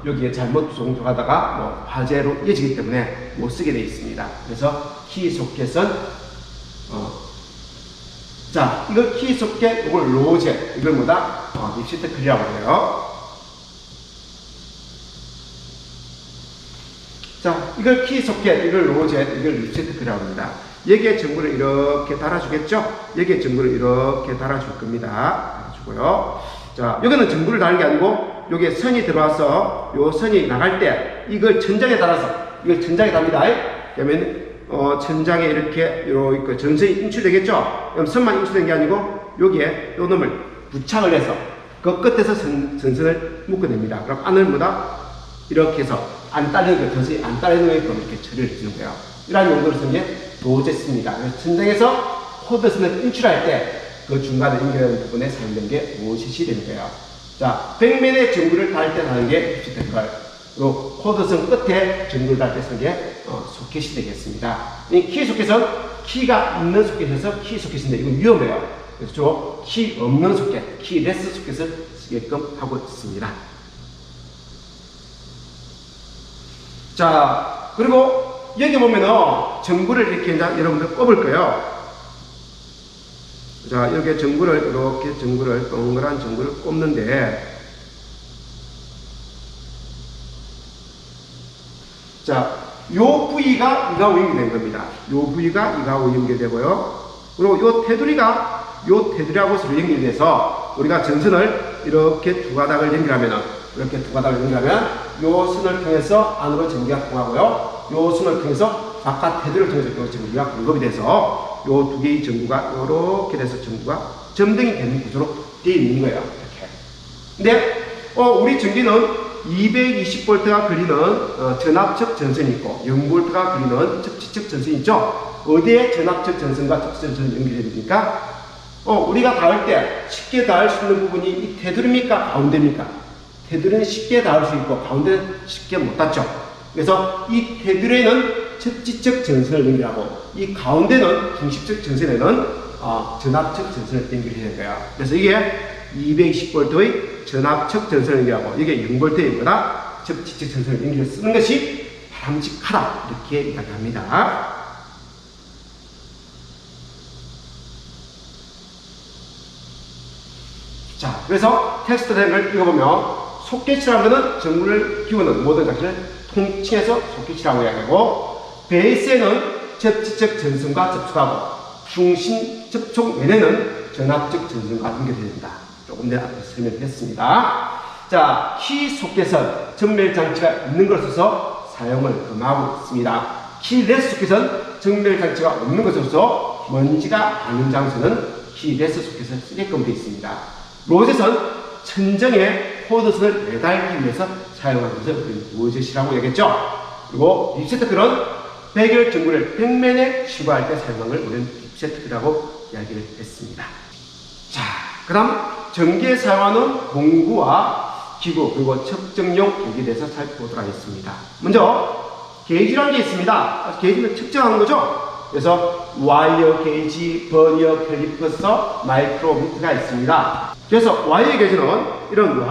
여기에 잘못 종조하다가 뭐 화재로 이어지기 때문에 못 쓰게 되어 있습니다. 그래서 키 소켓은 자, 이걸 키 소켓, 이걸 로제, 이걸 뭐다? 립시트 클이라고 해요. 자, 이걸 키 소켓, 이걸 로제, 이걸 립시트 클이라고 합니다. 여기에 전구를 이렇게 달아주겠죠? 여기에 전구를 이렇게 달아줄 겁니다. 달아주고요. 자, 여기는 전구를 다는 게 아니고 여기에 선이 들어와서 요 선이 나갈 때 이걸 천장에 달아서 이걸 천장에 답니다. 그러면 천장에 이렇게 전선이 인출되겠죠? 그럼 선만 인출된 게 아니고 여기에 요 놈을 부착을 해서 그 끝에서 전선을 묶어냅니다. 그럼 안을 뭐다? 이렇게 해서 안 딸리는 거, 전선이 안 딸리게끔 이렇게 처리를 해주는 거예요. 이러한 용도로 쓰는 게 로제스입니다. 천장에서 코드선을 인출할 때 그 중간에 연결하는 부분에 사용되는 게 로젯이 되는 거예요. 자, 벽면에 전구를 달 때 하는 게 립시트 클. 그리고 코드선 끝에 전구를 달 때 쓰는 게 소켓이 되겠습니다. 이 키 소켓은 키가 있는 소켓에서 키 소켓인데 이건 위험해요. 그래서 주로 키 없는 소켓, 키 레스 소켓을 쓰게끔 하고 있습니다. 자, 그리고 여기 보면은 전구를 이렇게 이제 여러분들 꼽을 거예요. 자, 이렇게 전구를 동그란 전구를 꼽는데, 자, 요 부위가 이가 오염이 된 겁니다. 요 부위가 이가 오염이 되고요. 그리고 요 테두리가 요 테두리하고 서로 연결돼서 우리가 전선을 이렇게 두 가닥을 연결하면 요 선을 통해서 안으로 전기가 통하고요. 요 선을 통해서 바깥 테두리를 통해서 요 전기가 공급이 돼서 요 두 개의 전구가 요렇게 돼서 전구가 점등이 되는 구조로 되어 있는 거예요. 이렇게. 근데 우리 전기는 220V가 걸리는 전압적 전선이 있고 0V가 걸리는 접지적 전선이 있죠. 어디에 전압적 전선과 접지적 전선이 연결이 됩니까? 우리가 닿을 때 쉽게 닿을 수 있는 부분이 이 테두리입니까? 가운데입니까? 테두리는 쉽게 닿을 수 있고 가운데는 쉽게 못 닿죠. 그래서 이 테두리에는 접지적 전선을 연결하고 이 가운데는 중심적 전선에는 전압적 전선을 연결해야 돼요. 그래서 이게 220V의 전압적 전선을 연결하고 이게 0V의 뭐다? 접지적 전선을 연결해 쓰는 것이 바람직하다 이렇게 이야기합니다. 자, 그래서 텍스트 된 걸 읽어보면 소켓이라는 것은 전구를 기우는 모든 장치를 통칭해서 소켓이라고 이야기하고 베이스에는 접지적 전선과 접촉하고 중심 접촉 면에는 전압적 전선과 연결되어야 된다. 조금 전에 앞에서 설명했습니다. 자, 키 소켓은 전멸 장치가 있는 것을 써서 사용을 금하고 있습니다. 키 레스 소켓은 전멸 장치가 없는 것을 써서 먼지가 닿는 장소는 키 레스 소켓을 쓰게끔 되어 있습니다. 로젯은 천정에 코드선을 매달기 위해서 사용하는 것을 우리는 로젯이라고 얘기했죠. 그리고 립세트들은 백열 전구를 백면에 치부할 때 사용하는 걸 우리는 립세트라고 이야기를 했습니다. 자, 그 다음 전기에 사용하는 공구와 기구 그리고 측정용 계기에 대해서 살펴보도록 하겠습니다. 먼저 게이지라는 게 있습니다. 게이지는 측정하는 거죠. 그래서 와이어 게이지, 버니어, 캘리퍼서, 마이크로미터가 있습니다. 그래서 와이어 게이지는 이런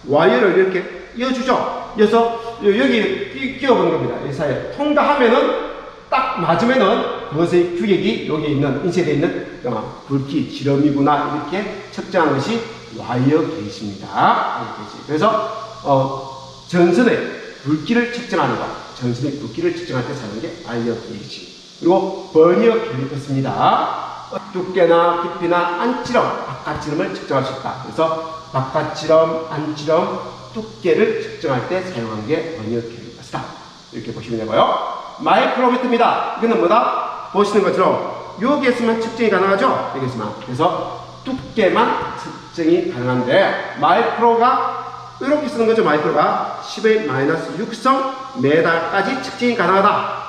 와이어를 이렇게 이어주죠. 그래서 여기 끼워보는 겁니다. 이 사이에 통과하면은 딱 맞으면은 그것의 규격이 여기 있는 인쇄되어 있는 굵기, 지름이구나 이렇게 측정하는 것이 와이어 게이지입니다. 그래서 전선의 굵기를 측정하는 것, 전선의 굵기를 측정할 때 사용하는 게 와이어 게이지. 그리고 버니어 캘리퍼스입니다. 두께나 깊이나 안지름, 바깥지름을 측정할 수 있다. 그래서 바깥지름, 안지름, 두께를 측정할 때 사용하는 게 버니어 캘리퍼스다. 이렇게 보시면 되고요. 마이크로미터입니다. 이거는 뭐다? 보시는 것처럼 여기에서만 측정이 가능하죠? 여기에서만. 그래서 두께만 측정이 가능한데 마이크로가 이렇게 쓰는 거죠. 마이크로가 10의 마이너스 6성 메달까지 측정이 가능하다.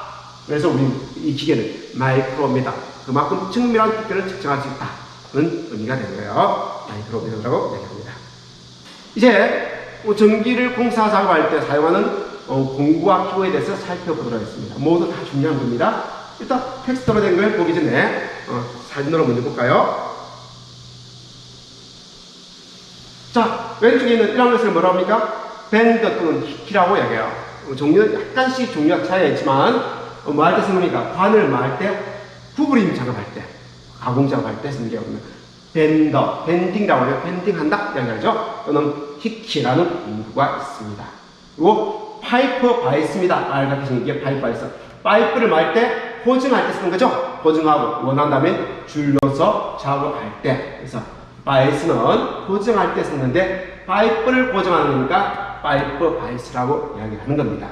그래서 우리 이 기계는 마이크로미터, 그만큼 정밀한 두께를 측정할 수 있다는 의미가 되는 거예요. 마이크로미터라고 얘기합니다. 이제 전기를 공사 작업할 때 사용하는 공구와 기구에 대해서 살펴보도록 하겠습니다. 모두 다 중요한 겁니다. 일단 텍스트로 된 걸 보기 전에 사진으로 먼저 볼까요? 자, 왼쪽에 있는 이런 것을 뭐라고 합니까? 밴드 또는 키라고 이야기해요. 종류는 약간씩 종류가 차이가 있지만 뭐 할 때 쓰는 겁니까? 관을 말 때, 구부림 작업할 때, 가공 작업할 때 쓰는 게 밴더, 밴딩이라고 해요. 밴딩한다? 이야기하죠. 또는 히키라는 공구가 있습니다. 그리고 파이프 바이스입니다. 빨갛게 생긴 게 파이프 바이스. 파이프를 말 때, 고정할 때 쓰는 거죠. 고정하고 원한다면 줄여서 작업할 때. 그래서 바이스는 고정할 때 쓰는데 파이프를 고정하는 거니까 파이프 바이스라고 이야기하는 겁니다.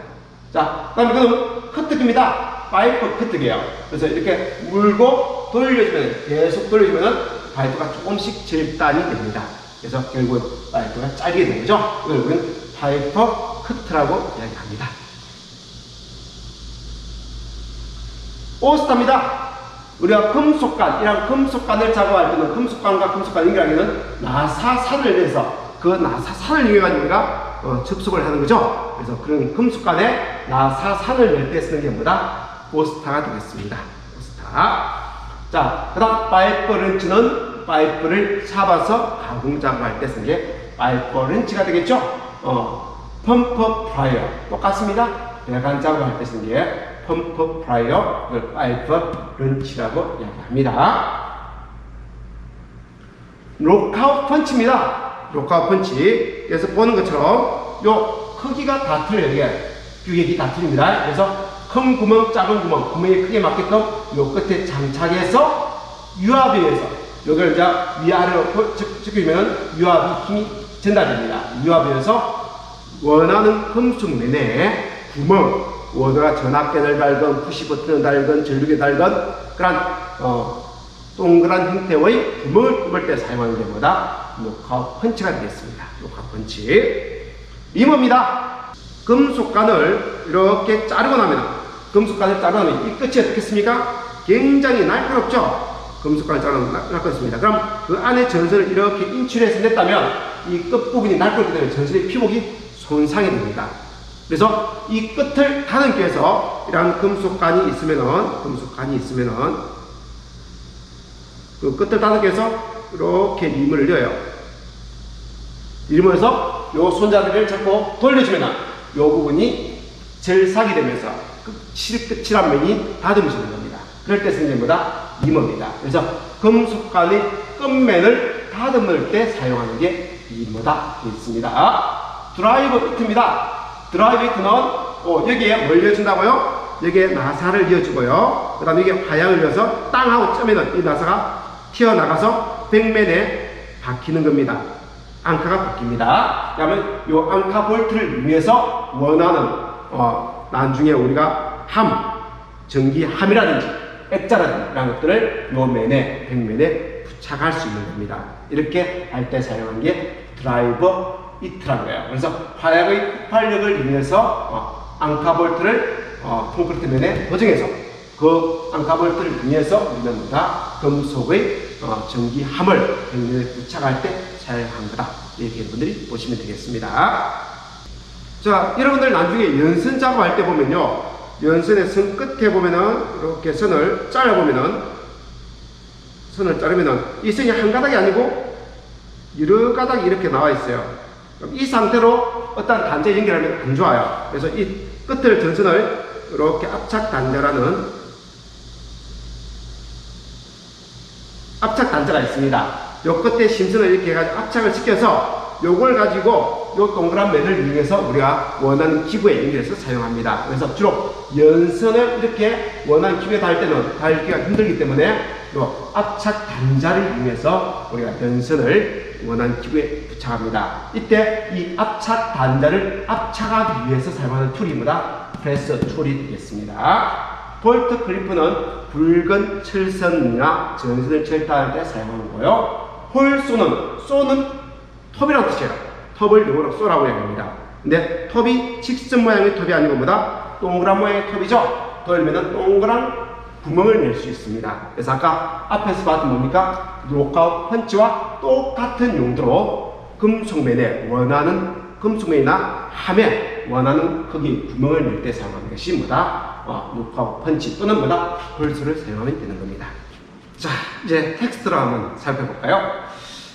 자, 그 다음에 그럼 커트기입니다. 파이프 커트기예요. 그래서 이렇게 물고 돌려주면, 계속 돌려주면은 파이프가 조금씩 절단이 됩니다. 그래서 결국은 파이프가 짧게 되는 거죠. 이걸 우리는 파이프 커트라고 이야기합니다. 오스타입니다. 우리가 금속관, 금속관을 작업할 때는 금속관과 금속관 연결하기는 나사산을 내서 그 나사산을 이용해가지고 우리가 접속을 하는 거죠. 그래서 그런 금속관에 나사산을 낼 때 쓰는 게 뭐다? 오스타가 되겠습니다. 오스타. 자, 그 다음 파이프 렌치는 파이프를 잡아서 가공 작업할 때 쓰는 게 파이프 렌치가 되겠죠. 펌프 프라이어 똑같습니다. 배관 작업할 때 쓰는 게 펌프 프라이어, 그걸 파이프 렌치라고 이야기합니다. 록아웃 펀치입니다. 록아웃 펀치. 그래서 보는 것처럼 요 크기가 다 틀려요. 이게 규격이 다 틀립니다. 그래서 큰 구멍, 작은 구멍, 구멍의 크기에 맞게끔 요 끝에 장착해서 유압에 의해서 여기를 이제 위아래로 찍으면 유압이 힘이 전달됩니다. 유압에 의해서 원하는 금속면에 구멍, 원호가 전압계를 달건, 푸시 버튼을 달건, 전류계 달건 그런 동그란 형태의 구멍을 뚫을 때 사용하는 게 뭐다? 록아웃 펀치가 되겠습니다. 록아웃 펀치. 리머입니다. 금속관을 이렇게 자르고 나면, 금속관을 자르고 나면 이 끝이 어떻겠습니까? 굉장히 날카롭죠? 금속관을 자르면 날카롭습니다. 그럼 그 안에 전선을 이렇게 인출해서 냈다면 이 끝부분이 날카롭기 때문에 전선의 피복이 손상이 됩니다. 그래서 이 끝을 닫기 위해서 이런 금속관이 있으면은 그 끝을 닫기 위해서 이렇게 림을 넣어요. 림을 해서 요 손잡이를 잡고 돌려주면 요 부분이 절삭이 되면서 끝칠한 면이 닫음이 되는 겁니다. 그럴 때 쓰는 게 뭐다? 리머입니다. 그래서 금속관의 끝면을 다듬을 때 사용하는 게 리머다 있습니다. 드라이브 이트입니다. 드라이브 이트는 여기에 뭘 이어준다고요? 여기에 나사를 이어주고요. 그 다음에 여기에 화약을 이어서 땅 하고 쩌면은 이 나사가 튀어나가서 벽면에 박히는 겁니다. 앙카가 바뀝니다. 그러면 이 앙카 볼트를 이용해서 원하는 나중에 우리가 전기함이라든지 액자라든지 이런 것들을 요 면에 벽면에 부착할 수 있는 겁니다. 이렇게 할 때 사용한 게 드라이버 이트라는 거예요. 그래서 화약의 폭발력을 이용해서 앙카 볼트를 콘크리트 면에 고정해서 그 앙카 볼트를 이용해서 우리는 금속의 전기함을 벽면에 부착할 때 사용한 거다. 이렇게 여러분들이 보시면 되겠습니다. 자, 여러분들 나중에 연선 작업할 때 보면요, 연선의 선 끝에 보면은 이렇게 선을 자르면은 이 선이 한 가닥이 아니고 여러 가닥이 이렇게 나와 있어요. 이 상태로 어떤 단자에 연결하면 안 좋아요. 그래서 이 끝을 전선을 이렇게 압착 단자가 있습니다. 요 끝에 심선을 이렇게 해가지고 압착을 시켜서 요걸 가지고 요 동그란 면을 이용해서 우리가 원하는 기구에 연결해서 사용합니다. 그래서 주로 연선을 이렇게 원하는 기구에 달 때는 달기가 힘들기 때문에 요 압착 단자를 이용해서 우리가 연선을 원하는 기구에 부착합니다. 이때 이 압착 단자를 압착하기 위해서 사용하는 툴이 뭐다? 프레스 툴이 되겠습니다. 볼트 클리프는 붉은 철선이나 전선을 절단할 때 사용하는 거고요. 홀 쏘는 톱이라는 뜻이에요. 톱을 영어로 쏘라고 얘기합니다. 근데 톱이 직선 모양의 톱이 아니고 뭐다? 동그란 모양의 톱이죠. 돌리면 동그란 구멍을 낼 수 있습니다. 그래서 아까 앞에서 봤던 뭡니까? 로크아웃 펀치와 똑같은 용도로 금속면이나 함에 원하는 크기 구멍을 낼 때 사용하는 것이 뭐다? 로크아웃 펀치 또는 뭐다? 홀수를 사용하면 되는 겁니다. 자, 이제 텍스트로 한번 살펴볼까요?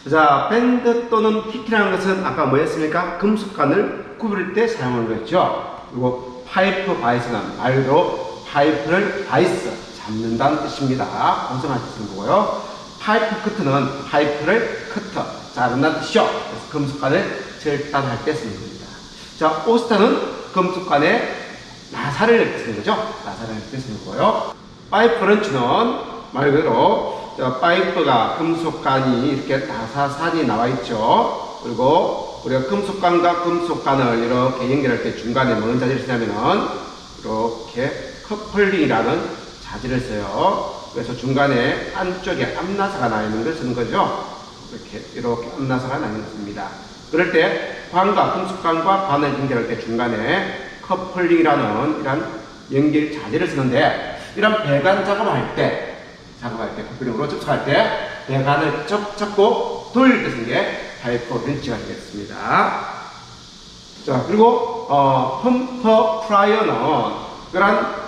자, 밴드 또는 키키라는 것은 아까 뭐였습니까? 금속관을 구부릴 때 사용하는 거였죠. 그리고 파이프 바이스는 말 그대로 파이프를 바이스, 잡는다는 뜻입니다. 고정할 때 쓰는 거고요. 파이프 커트는 파이프를 커터, 자른다는 뜻이죠. 그래서 금속관을 절단할 때 쓰는 겁니다. 자, 오스타는 금속관에 나사를 낼 때 쓰는 거죠. 나사를 낼 때 쓰는 거고요. 파이프 런치는 말 그대로 파이프가 금속관이 이렇게 나사산이 나와 있죠. 그리고 우리가 금속관과 금속관을 이렇게 연결할 때 중간에 뭔 자재를 쓰냐면은 이렇게 커플링이라는 자재를 써요. 그래서 중간에 안쪽에 앞나사가 나 있는 걸 쓰는 거죠. 이렇게 앞나사가 나 있는 것입니다. 그럴 때 금속관과 관을 연결할 때 중간에 커플링이라는 이런 연결 자재를 쓰는데, 이런 배관 작업을 할 때 커플링으로 접촉할 때 배관을 잡고 돌릴 때 쓰는 게 파이프 렌치가 되겠습니다. 자, 그리고 펌퍼 프라이어는 그런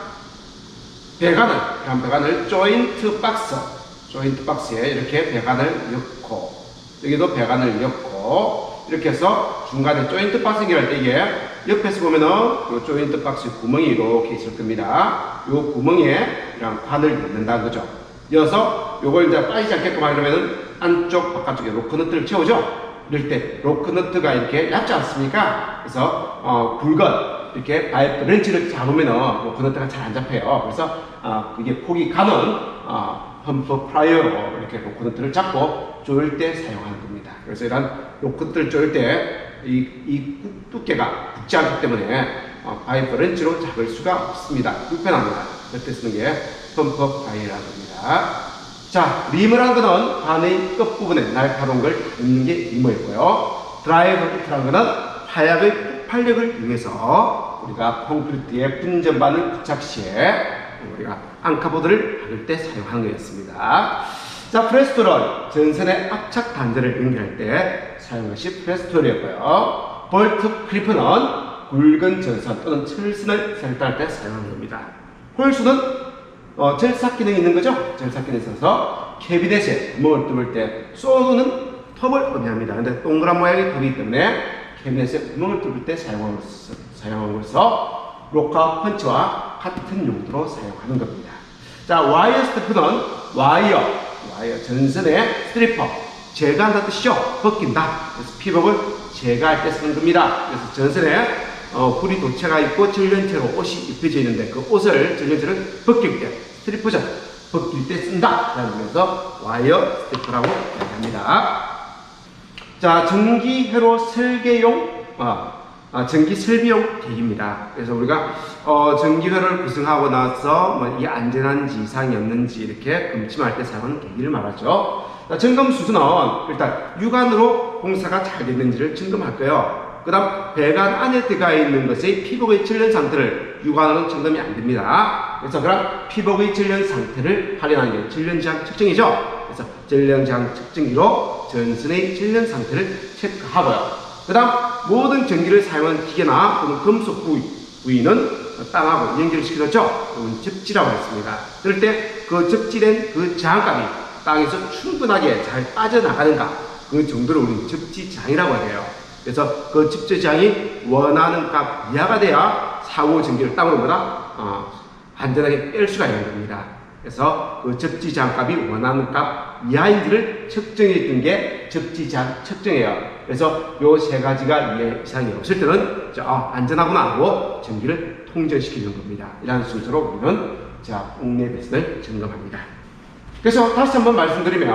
배관을 조인트 박스에 이렇게 배관을 넣고, 여기도 배관을 넣고, 이렇게 해서 중간에 조인트 박스 연결할 때 이게 옆에서 보면은 요 조인트 박스 구멍이 이렇게 있을 겁니다. 요 구멍에 이런 관을 넣는다는 거죠. 이어서 요걸 이제 빠지지 않게끔 하려면은 안쪽 바깥쪽에 로크너트를 채우죠. 이럴 때 로크너트가 이렇게 얇지 않습니까? 그래서 굵은 이렇게 파이프 렌치를 잡으면은 로크너트가 잘 안 잡혀요. 그래서 그게 폭이 가는 펌프 프라이어로 이렇게 로크너트를 잡고 조일 때 사용하는 겁니다. 그래서 이런 로크너트를 조일 때 이 두께가 붙지 않기 때문에 파이프 렌치로 잡을 수가 없습니다. 불편합니다. 그럴 때 쓰는 게 펌프 프라이어라고 합니다. 자, 리머라는 거는 관의 끝부분에 날카로운 걸 닿는 게 리머이고요. 드라이브 히트라는 거는 화약의 폭발력을 이용해서 우리가 콘크리트에 분전반을 부착 시에 우리가 앙카보드를 박을 때 사용하는 거였습니다. 자, 프레스톨은 전선의 압착 단자를 연결할 때 사용한 것이 프레스톨이었고요. 볼트 클리프는 굵은 전선 또는 철선을 생산할 때 사용하는 겁니다. 홀수는 절삭 기능이 있는 거죠. 절삭 기능이 있어서 캐비넷에 구멍을 뚫을 때 쏘는 톱을 의미합니다. 근데 동그란 모양의 톱이기 때문에 캐비넷에 구멍을 뚫을 때 사용하는 것서 로카 펀치와 같은 용도로 사용하는 겁니다. 자, 와이어 스태프는 와이어 전선의 스트리퍼 제거한다는 뜻이죠. 벗긴다. 그래서 피복을 제거할 때 쓰는 겁니다. 그래서 전선에 불이 도체가 있고 전련체로 옷이 입혀져 있는데 그 옷을 전련체를 벗길 때 스트리퍼전 벗길 때 쓴다 라는 의미에서 와이어 스트리퍼라고 이야기합니다. 자, 전기회로 설계용 전기 설비용 계기입니다. 그래서 우리가 전기회를 구성하고 나서 이게 안전한지 이상이 없는지 이렇게 검침할 때 사용하는 계기를 말하죠. 점검 수준은 일단 육안으로 공사가 잘 됐는지를 점검할 거예요. 그 다음 배관 안에 들어가 있는 것의 피복의 전련 상태를 육안으로는 점검이 안 됩니다. 그래서 그럼 피복의 전련 상태를 확인하는 게 전련장 측정이죠. 그래서 전련장 측정기로 전선의 전련 상태를 체크하고요. 그 다음 모든 전기를 사용하는 기계나 또는 금속 부위는 땅하고 연결을 시켜줬죠. 이건 접지라고 했습니다. 그럴 때 그 접지된 그 저항값이 땅에서 충분하게 잘 빠져나가는가 그 정도를 우리는 접지장이라고 해요. 그래서 그 접지장이 원하는 값 이하가 돼야 사고 전기를 땅으로 안전하게 뺄 수가 있는 겁니다. 그래서 그 접지장 값이 원하는 값 이하인지를 측정해 주는 게 접지장 측정이에요. 그래서 요 세 가지가 이상이 없을 때는 안전하구나 하고 전기를 통전시키는 겁니다. 이런 순서로 우리는 옥내 배선을 점검합니다. 그래서 다시 한번 말씀드리면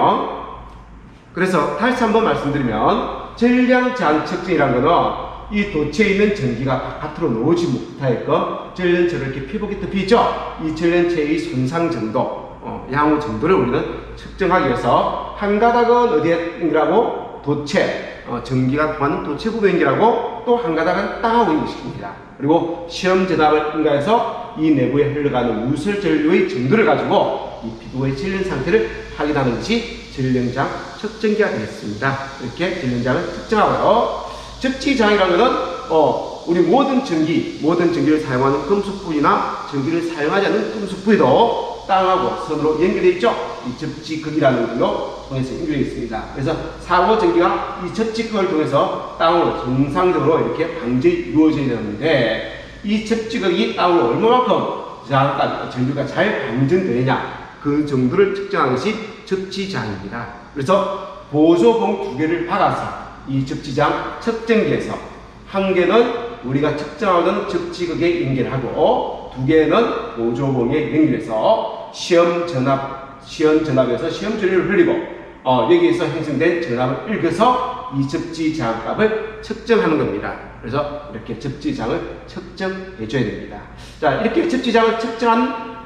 전량 제한 측정이라는 거는 이 도체에 있는 전기가 바깥으로 나오지 못하게끔 전련체로 이렇게 피복이 덮여 있죠. 이 전련체의 손상 정도, 양호 정도를 우리는 측정하기 위해서 한 가닥은 어디에 연결하고 도체, 전기가 통하는 도체 부분 연결하고 또 한 가닥은 땅하고 연결시킵니다. 그리고 시험 전압을 인가해서 이 내부에 흘러가는 우설 전류의 정도를 가지고 이 피복의 전련 상태를 확인하는 것이 전련장 측정기가 되겠습니다. 이렇게 전련장을 측정하고요. 접지장이라는 것은 우리 모든 전기를 사용하는 금속 부위나 전기를 사용하지 않는 금속 부위도 땅하고 선으로 연결되어 있죠. 이 접지극이라는 걸로 통해서 연결되어 있습니다. 그래서 사고 전기가 이 접지극을 통해서 땅으로 정상적으로 이렇게 방전이 이루어져야 되는데 이 접지극이 땅으로 얼마만큼 전류가 잘 방전되느냐 그 정도를 측정하는 것이 접지장입니다. 그래서 보조봉 2개를 박아서 이 접지장 측정기에서 한 개는 우리가 측정하던 접지극에 연결하고 2개는 보조봉에 연결해서 시험 전압에서 시험 전류를 흘리고 여기에서 형성된 전압을 읽어서 이 접지장 값을 측정하는 겁니다. 그래서 이렇게 접지장을 측정해 줘야 됩니다. 자, 이렇게 접지장을 측정한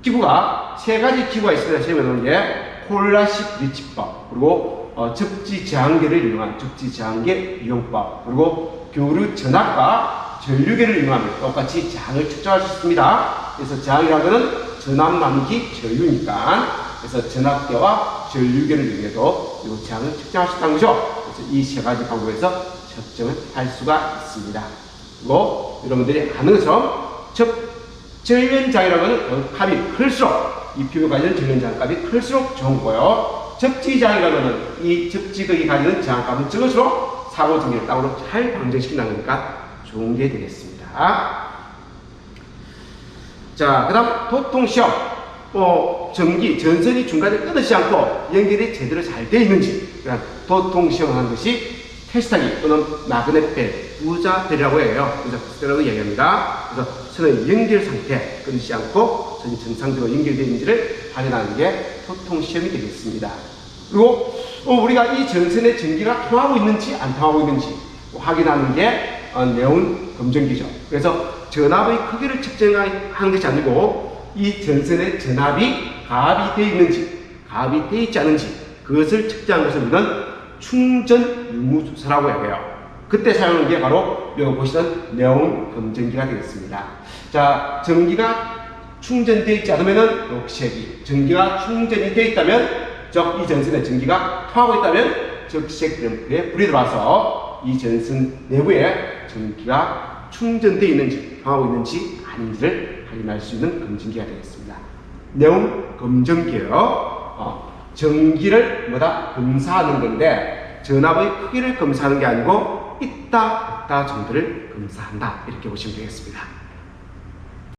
기구가 3가지 기구가 있습니다. 시험에 나오는 게 콜라식 리치법, 그리고 접지저항계를 이용한 접지저항계 이용법, 그리고 교류 전압과 전류계를 이용하면 똑같이 저항을 측정할 수 있습니다. 그래서 저항이라는 것은 전압나누기 전류니까 그래서 전압계와 전류계를 이용해서 이 저항을 측정할 수 있다는 거죠. 그래서 이 3가지 방법에서 측정을 할 수가 있습니다. 그리고 여러분들이 아는 것처럼 전련장이라는 것은 값이 클수록 이 피부 가지는 전련장 값이 클수록 좋은 거고요. 접지장이라는 것은 이 접지극이 가지는 저항값은 적을수록 사고 전기를 땅으로 잘 방전시킨다는 거니까 좋은 게 되겠습니다. 자, 그 다음 도통시험. 전선이 중간에 끊어지지 않고 연결이 제대로 잘 되어 있는지 도통시험을 하는 것이 테스트하기 또는 마그넷벨, 부자벨이라고 해요. 부자벨이라고 이야기합니다. 그래서 선의 연결 상태 끊이지 않고 선이 정상적으로 연결되어 있는지를 확인하는 게 도통시험이 되겠습니다. 그리고 우리가 이 전선의 전기가 통하고 있는지 안 통하고 있는지 확인하는 게 네온 검정기죠. 그래서 전압의 크기를 측정하는 것이 아니고 이 전선의 전압이 가압이 되어 있는지 가압이 되어 있지 않은지 그것을 측정하는 것을 우리는 충전 유무수소라고 해요. 그때 사용하는 게 바로 여기 보시는 네온 검정기가 되겠습니다. 자, 전기가 충전되어 있지 않으면 녹색이, 전기가 충전이 되어 있다면 즉 이 전선에 전기가 통하고 있다면 적색 램프에 불이 들어와서 이 전선 내부에 전기가 충전되어 있는지, 통하고 있는지 아닌지를 확인할 수 있는 검증기가 되겠습니다. 내용 검증기요. 전기를 검사하는 건데 전압의 크기를 검사하는 게 아니고 있다 없다 정도를 검사한다, 이렇게 보시면 되겠습니다.